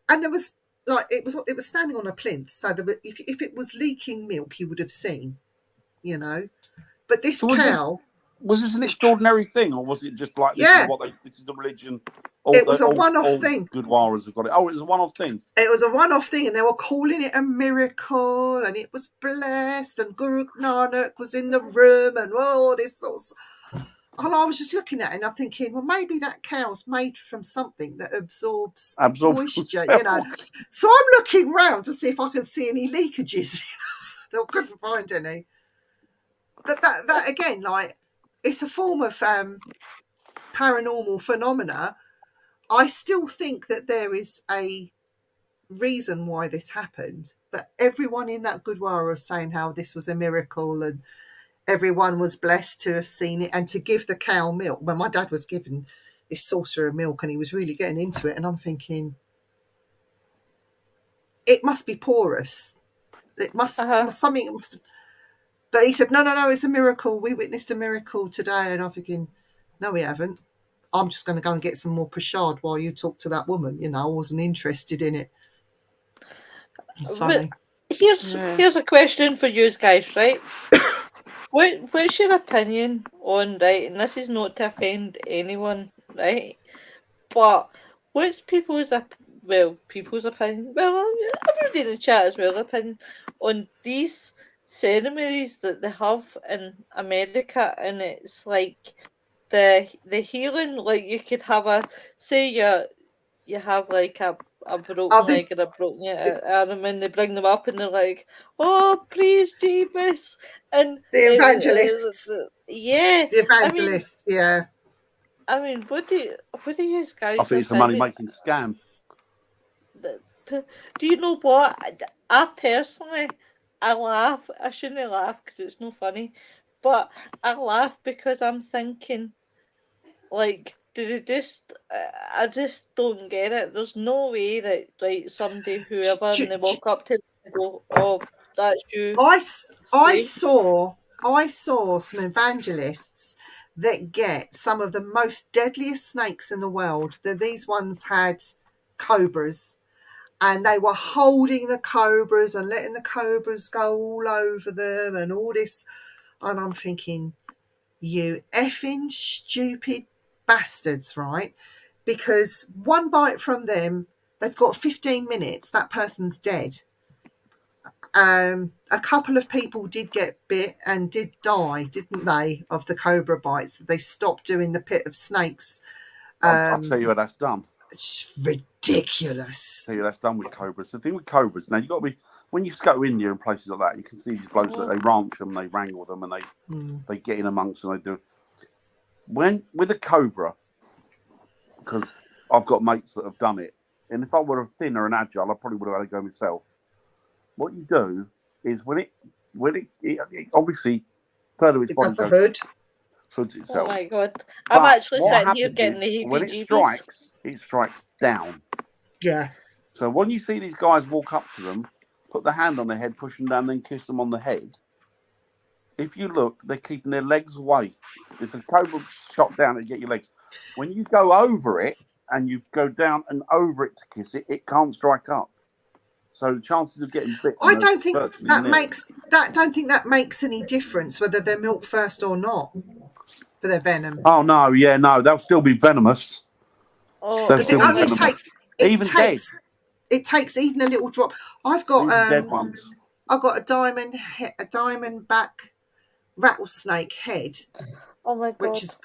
And there was it was standing on a plinth. So there were, if it was leaking milk, you would have seen, you know. But this cow... Was this an extraordinary thing, or was it just like this is the religion? It was a one-off thing. Gurdwaras have got it. Oh, it was a one-off thing. It was a one-off thing, and they were calling it a miracle, and it was blessed, and Guru Nanak was in the room, and all this sort of. And I was just looking at it, and I'm thinking, well, maybe that cow's made from something that absorbs moisture, you know. So I'm looking round to see if I can see any leakages. I couldn't find any. But that again, like, it's a form of paranormal phenomena. I still think that there is a reason why this happened, but everyone in that Gurdwara was saying how this was a miracle and everyone was blessed to have seen it and to give the cow milk. When my dad was given this saucer of milk and he was really getting into it, and I'm thinking, it must be porous. It must something must. But he said, no, it's a miracle. We witnessed a miracle today. And I'm thinking, no, we haven't. I'm just going to go and get some more prashad while you talk to that woman. You know, I wasn't interested in it. It's funny. Here's a question for you guys, right? What's your opinion on, right, and this is not to offend anyone, right, but what's people's opinion, well, everybody in the chat as well, opinion on these ceremonies that they have in America, and it's like the healing, like you could have you have like a broken leg or a broken arm, and they bring them up and they're like, oh, praise Jesus, and the evangelists, the evangelists, yeah. I mean, what do you guys? I think it's a money-making scam. Do you know what? I personally, I laugh. I shouldn't laugh because it's not funny, but I laugh because I'm thinking, like, did they just? I just don't get it. There's no way that, like, somebody, whoever, and they walk up to them and go, "Oh, that's you." I saw some evangelists that get some of the most deadliest snakes in the world. These ones had cobras, and they were holding the cobras and letting the cobras go all over them and all this. And I'm thinking, you effing stupid bastards, right? Because one bite from them, they've got 15 minutes, that person's dead. A couple of people did get bit and did die, didn't they, of the cobra bites. They stopped doing the pit of snakes. I'll tell you what that's done. It's ridiculous. I'll tell you that's done with cobras. The thing with cobras, now you've got to be, when you go to India and places like that, you can see these blokes that they ranch them, they wrangle them, and they get in amongst them, they do. With a cobra, because I've got mates that have done it, and if I were thinner and agile, I probably would have had a go myself. What you do is when it obviously third of its body goes, hoods itself. Oh my god! I'm actually sitting here getting the heebie-jeebies. When it strikes down. Yeah. So when you see these guys walk up to them, put the hand on their head, push them down, then kiss them on the head. If you look, they're keeping their legs away. If the cobra shot down, it get your legs. When you go over it and you go down and over it to kiss it, it can't strike up. So the chances of getting bitten. I don't think that makes any difference whether they're milked first or not for their venom. Oh no, they'll still be venomous. Oh, it takes even a little drop. I've got dead ones. I've got a diamondback rattlesnake head. Oh my god! Which is,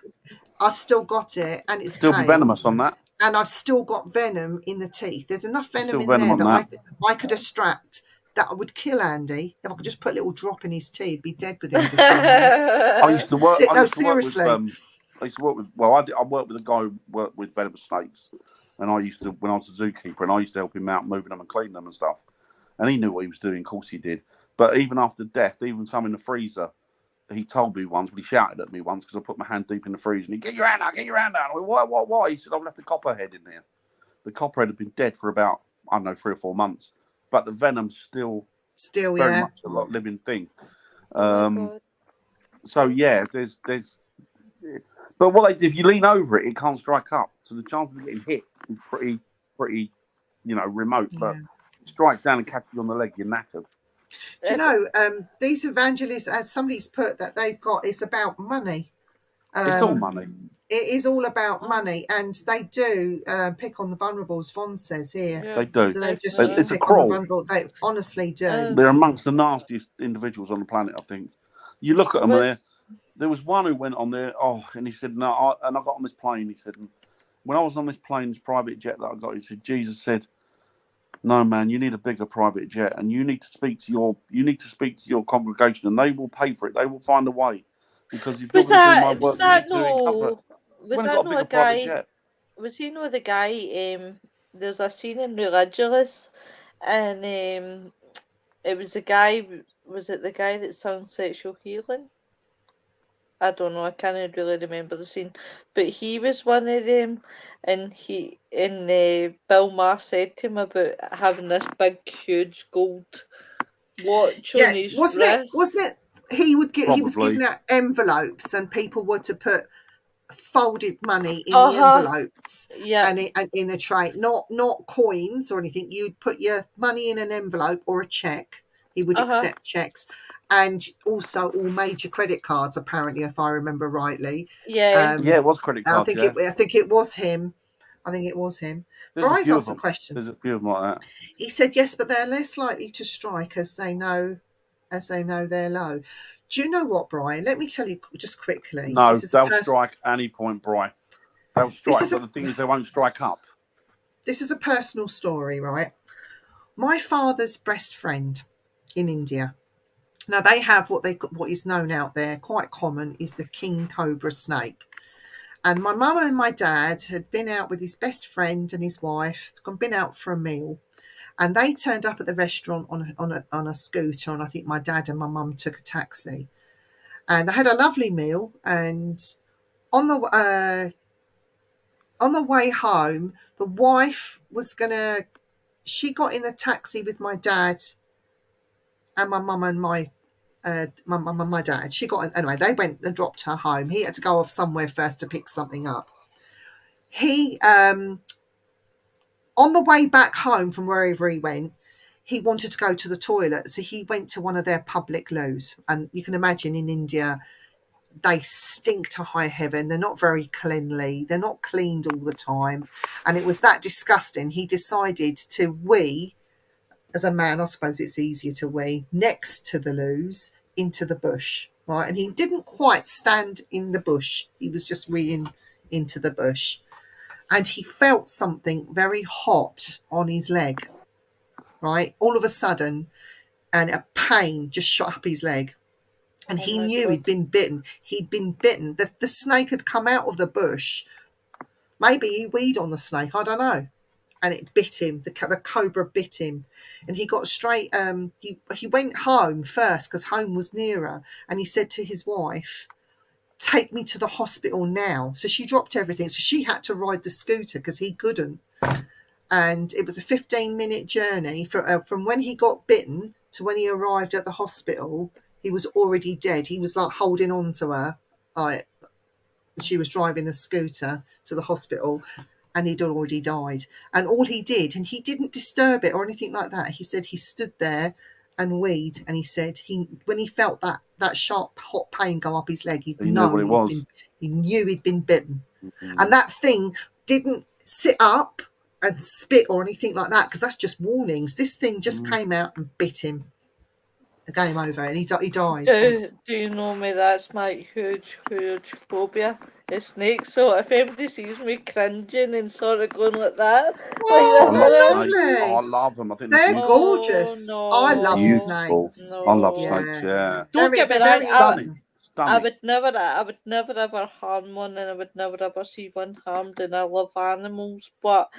I've still got it, and it's still be venomous on that. And I've still got venom in the teeth. There's enough venom in there that I could extract that would kill Andy if I could just put a little drop in his teeth. He'd be dead within 15 minutes. I used to work. Seriously. I worked with a guy who worked with venomous snakes, and I used to, when I was a zookeeper, and I used to help him out moving them and cleaning them and stuff. And he knew what he was doing. Of course he did. But even after death, even some in the freezer, he told me once, but he shouted at me once because I put my hand deep in the freezer, and he, get your hand out. I went, why? He said, I've left the copperhead in there. The copperhead had been dead for about, 3 or 4 months, but the venom's still very much a living thing. So yeah, there's, but what they do, if you lean over it, it can't strike up. So the chances of getting hit is pretty, remote. Yeah. But it strikes down and catches you on the leg, you're knackered. Do you know, these evangelists, as somebody's put, that they've got, it's about money. It's all money. It is all about money, and they do pick on the vulnerable, as Vaughn says here. Yeah. They do. So they just it's pick a crawl. on the vulnerable. They honestly do. They're amongst the nastiest individuals on the planet, I think. You look at them, and there was one who went on there, and he said, no, and I got on this plane, he said, when I was on this plane, this private jet that I got, he said, Jesus said, no, man, you need a bigger private jet, and you need to speak to your congregation, and they will pay for it. They will find a way, because if you're going to do my work, was that no a guy? Was he no the guy? There's a scene in Religious, and it was the guy. Was it the guy that sung Sexual Healing? I don't know. I can't really remember the scene, but he was one of them, and Bill Maher said to him about having this big, huge gold watch on his wrist. Wasn't it? He was giving out envelopes, and people were to put folded money in the envelopes, and in a tray, not coins or anything. You'd put your money in an envelope or a check. He would accept checks. And also all major credit cards, apparently, if I remember rightly. Yeah, it was credit cards. I think it was him. Bryce asked a question. There's a few of them like that. He said yes, but they're less likely to strike as they know they're low. Do you know what, Brian? Let me tell you just quickly. No, they'll strike any point, Brian. They'll strike, but the thing is, they won't strike up. This is a personal story, right? My father's best friend in India. Now they have what is known out there, quite common, is the king cobra snake. And my mum and my dad had been out with his best friend and his wife, been out for a meal, and they turned up at the restaurant on a scooter, and I think my dad and my mum took a taxi, and they had a lovely meal. And on the way home, the wife she got in the taxi with my dad and my mum and my dad. She got anyway. They went and dropped her home. He had to go off somewhere first to pick something up. He on the way back home from wherever he went, he wanted to go to the toilet, so he went to one of their public loos. And you can imagine in India, they stink to high heaven. They're not very cleanly. They're not cleaned all the time, and it was that disgusting. He decided to wee. As a man, I suppose it's easier to wee next to the loos into the bush, right? And he didn't quite stand in the bush. He was just weeing into the bush. And he felt something very hot on his leg, right? All of a sudden, and a pain just shot up his leg. And he knew he'd been bitten. He'd been bitten. The snake had come out of the bush. Maybe he weed on the snake. I don't know. and it bit him. The cobra bit him, and he got straight. He went home first because home was nearer, and he said to his wife, "Take me to the hospital now." So she dropped everything. So she had to ride the scooter because he couldn't. And it was a 15-minute journey from when he got bitten to when he arrived at the hospital. He was already dead. He was like holding on to her, like she was driving the scooter to the hospital, and he'd already died. And all he did, and he didn't disturb it or anything like that. He said he stood there and weed, and he said when he felt that sharp hot pain go up his leg, he knew what it was. He knew he'd been bitten, and that thing didn't sit up and spit or anything like that, because that's just warnings. This thing just came out and bit him. The game over, and he died. Do you know me? That's my huge phobia. Is snakes. So if anybody sees me cringing and sort of going like that, lovely. I love them. I think they're gorgeous. No. I love beautiful. snakes. No. I love snakes. Yeah. Don't get me wrong. I would never ever harm one, and I would never ever see one harmed, and I love animals. But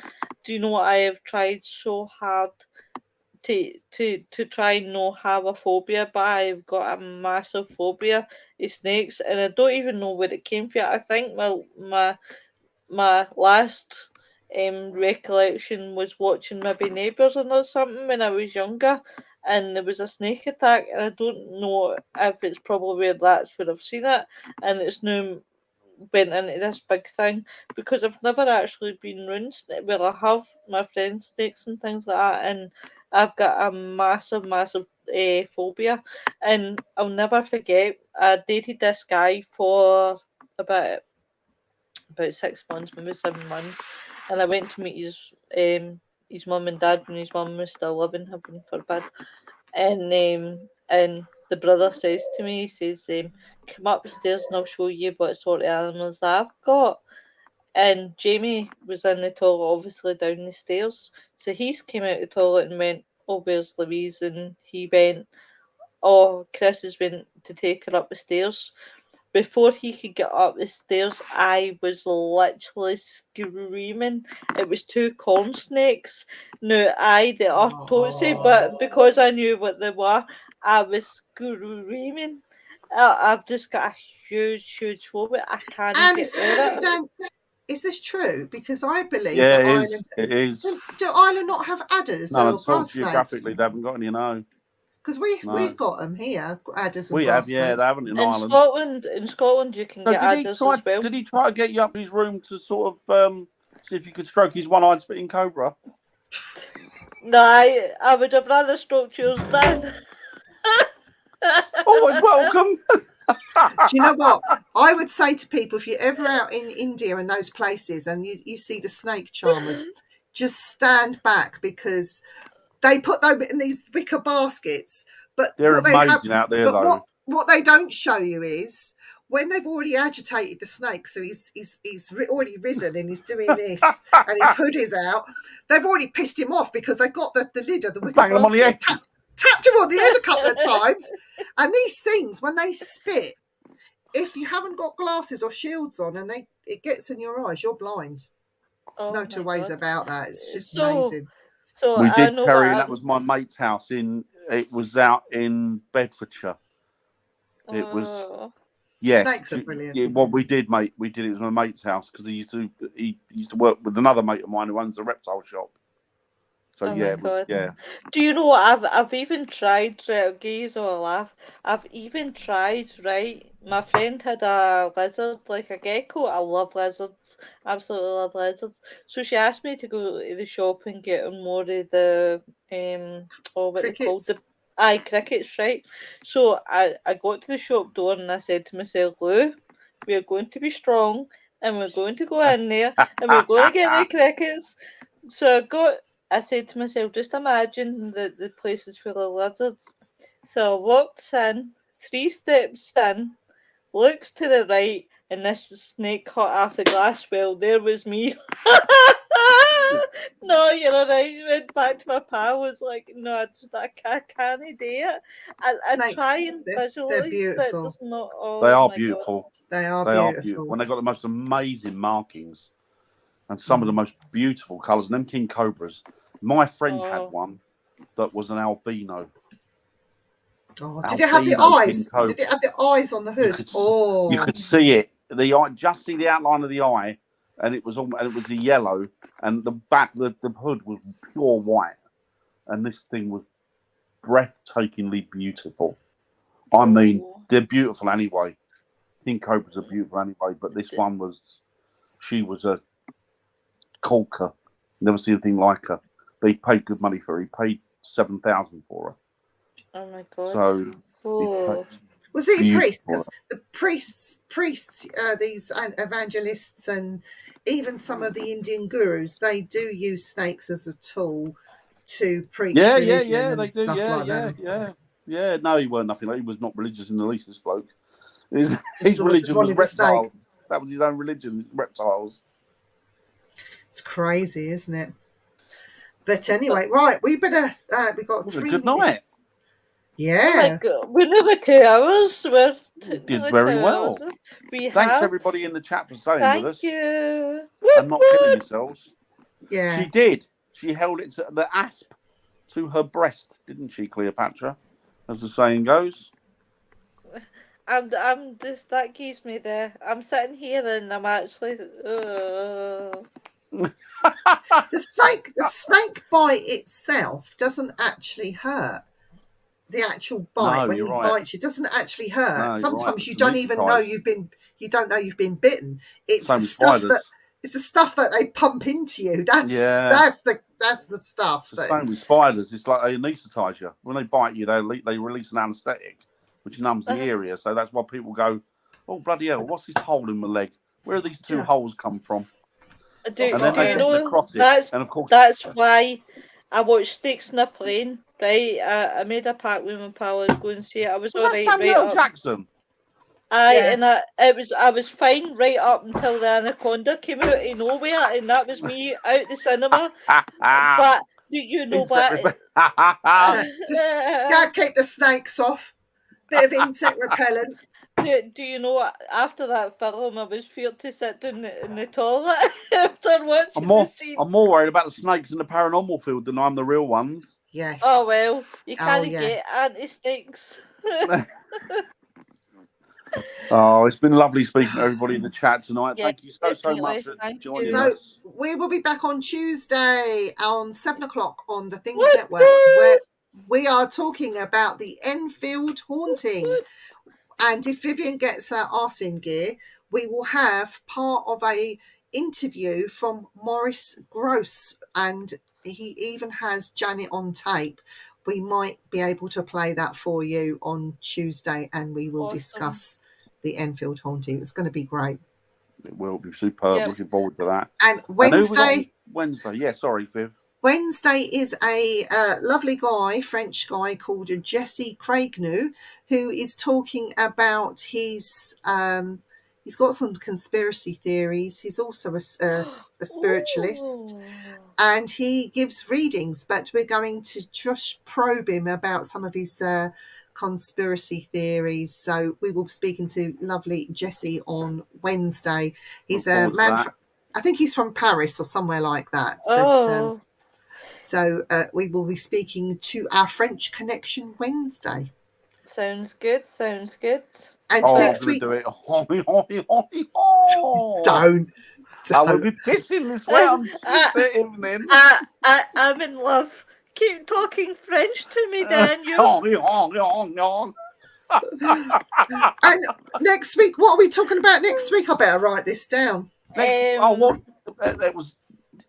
do you know what? I have tried so hard to try and not have a phobia, but I've got a massive phobia of snakes, and I don't even know where it came from. I think my last recollection was watching maybe Neighbours or something when I was younger, and there was a snake attack, and I don't know if it's probably that's where I've seen it, and it's now went into this big thing, because I've never actually been around snakes. Well, I have my friends' snakes and things like that, and I've got a massive phobia, and I'll never forget, I dated this guy for about 6 months, maybe 7 months, and I went to meet his mum and dad when his mum was still living, heaven forbid, and the brother says to me, he says, come up the stairs and I'll show you what sort of animals I've got. And Jamie was in the toilet, obviously down the stairs, so he came out the toilet and went, oh, where's Louise? And he went, oh, Chris has been to take her up the stairs. Before he could get up the stairs, I was literally screaming. It was 2 corn snakes. Now, they are tootsie, but because I knew what they were, I was screaming. I've just got a huge phobia. I can't get over it. Dan, is this true? Because I believe that Ireland... It is. Do Ireland not have adders or grass snakes? Geographically, they haven't got any, Because we've got them here, adders and we grass have, yeah, snakes. they haven't in Ireland. In Scotland, you can get adders as well. Did he try to get you up his room to sort of see if you could stroke his one-eyed spitting cobra? No, I would have rather stroked yours then. Always welcome. Do you know what? I would say to people, if you're ever out in India and those places and you see the snake charmers, just stand back, because they put them in these wicker baskets. But they're amazing out there, though. What they don't show you is when they've already agitated the snake, so he's already risen and he's doing this and his hood is out. They've already pissed him off because they've got the lid of the wicker basket. Him on the head. Tapped him on the head a couple of times. And these things, when they spit, if you haven't got glasses or shields on and it gets in your eyes, you're blind. There's no two ways about that. It's just amazing. So we did, Terry, and that was my mate's house. It was out in Bedfordshire. It was, yeah. Snakes are brilliant. Yeah, well, we did, mate. We did. It was my mate's house because he used to work with another mate of mine who owns a reptile shop. So it was, yeah. Do you know what? I've even tried, right, gaze or laugh. I've even tried, right? My friend had a lizard, like a gecko. I love lizards. Absolutely love lizards. So she asked me to go to the shop and get more of the what they called, crickets, right? So I got to the shop door and I said to myself, Lou, we are going to be strong and we're going to go in there and we're going to get the crickets. So I said to myself, just imagine the place is full of lizards. So I walked in, 3 steps in, looks to the right, and this snake caught off the glass. Well, there was me. No, you're all right. Went back to my pal, was like, no, I can't do it. I try and visualise, but it's not. They are beautiful. They are beautiful. When they got the most amazing markings. and some of the most beautiful colours. And them king cobras. My friend had one that was an albino. Oh, did it have the eyes? Did it have the eyes on the hood? You could see it. The eye, just see the outline of the eye, and it was the yellow, and the back, the hood was pure white, and this thing was breathtakingly beautiful. I mean, they're beautiful anyway. King cobras are beautiful anyway, but this one she was a corker. Never seen anything like her. They paid good money for her. He paid $7,000 for her. Oh my god! So was he a priest? Because the priests, these evangelists, and even some of the Indian gurus, they do use snakes as a tool to preach religion and they stuff do. like that. Yeah. No, he weren't nothing. He was not religious in the least. This bloke, his religion was reptiles. That was his own religion, reptiles. It's crazy, isn't it? But anyway, right, we better. We got 3 minutes. Night. Yeah. Oh my god, we're nearly 2 hours. We did very well. Thanks everybody in the chat for staying with us. Thank you. And not killing yourselves. Yeah. She did. She held it to the asp to her breast, didn't she, Cleopatra? As the saying goes. I'm just, that keeps me there. I'm sitting here and I'm actually The snake bite itself doesn't actually hurt. The actual bite when he bites you doesn't actually hurt. No, sometimes you don't even know you've been bitten. It's the stuff that they pump into you. That's the stuff. It's the same with spiders. It's like they anaesthetise you. When they bite you, they release an anaesthetic, which numbs the area. So that's why people go, "Oh bloody hell! What's this hole in my leg? Where do these 2 holes come from?" Do you know that's why I watched Snakes in a Plane, right? I made a pact with my pal to go and see it. I was all right. Samuel Jackson. And I was fine right up until the anaconda came out of nowhere, and that was me out the cinema. But you know what? Gotta keep the snakes off. Bit of insect repellent. Do you know what? After that film, I was feared to sit down in the toilet after watching the scene. I'm more worried about the snakes in the paranormal field than I'm the real ones. Yes. Oh well, you can't get anti-snakes. Oh, it's been lovely speaking to everybody in the chat tonight. Thank you so much for joining us. We will be back on Tuesday on 7:00 on the Things Network, where we are talking about the Enfield haunting. And if Vivian gets her arse in gear, we will have part of a interview from Maurice Gross, and he even has Janet on tape. We might be able to play that for you on Tuesday, and we will discuss the Enfield haunting. It's going to be great. It will be superb. Yep. Looking forward to that. And Wednesday, sorry, Viv. Wednesday is a lovely guy, French guy called Jesse Craignew, who is talking about his. He's got some conspiracy theories. He's also a spiritualist, and he gives readings. But we're going to just probe him about some of his conspiracy theories. So we will be speaking to lovely Jesse on Wednesday. He's a man. I think he's from Paris or somewhere like that. But, so we will be speaking to our French connection Wednesday. Sounds good. And next week, do it. Don't. I will be pissing this way on Tuesday evening. I'm in love. Keep talking French to me, Daniel. And next week, what are we talking about next week? I better write this down.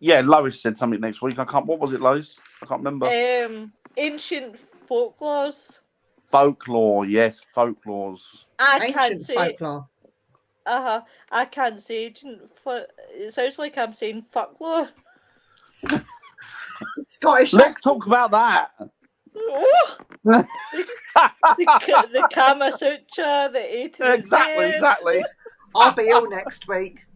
Lois said something next week. What was it, Lois? I can't remember. Ancient folklores. Folklore, yes, folklores. Ancient folklore. I can't say ancient. It sounds like I'm saying folklore. Scottish. Let's talk about that. the Kama Sutra, the 80s. Exactly. I'll be ill next week.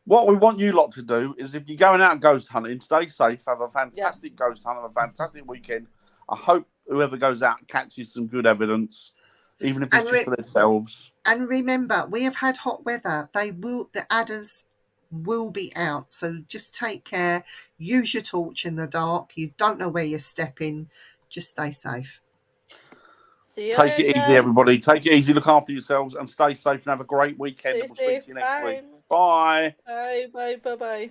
What we want you lot to do is, if you're going out ghost hunting, stay safe, have a fantastic ghost hunt, have a fantastic weekend. I hope whoever goes out catches some good evidence. even if it's just for themselves. And remember, we have had hot weather. The adders will be out. So just take care. Use your torch in the dark. You don't know where you're stepping. Just stay safe. Take it easy, everybody. Take it easy. Look after yourselves and stay safe and have a great weekend. And we'll speak to you next week. Bye. Bye. Bye. Bye. Bye.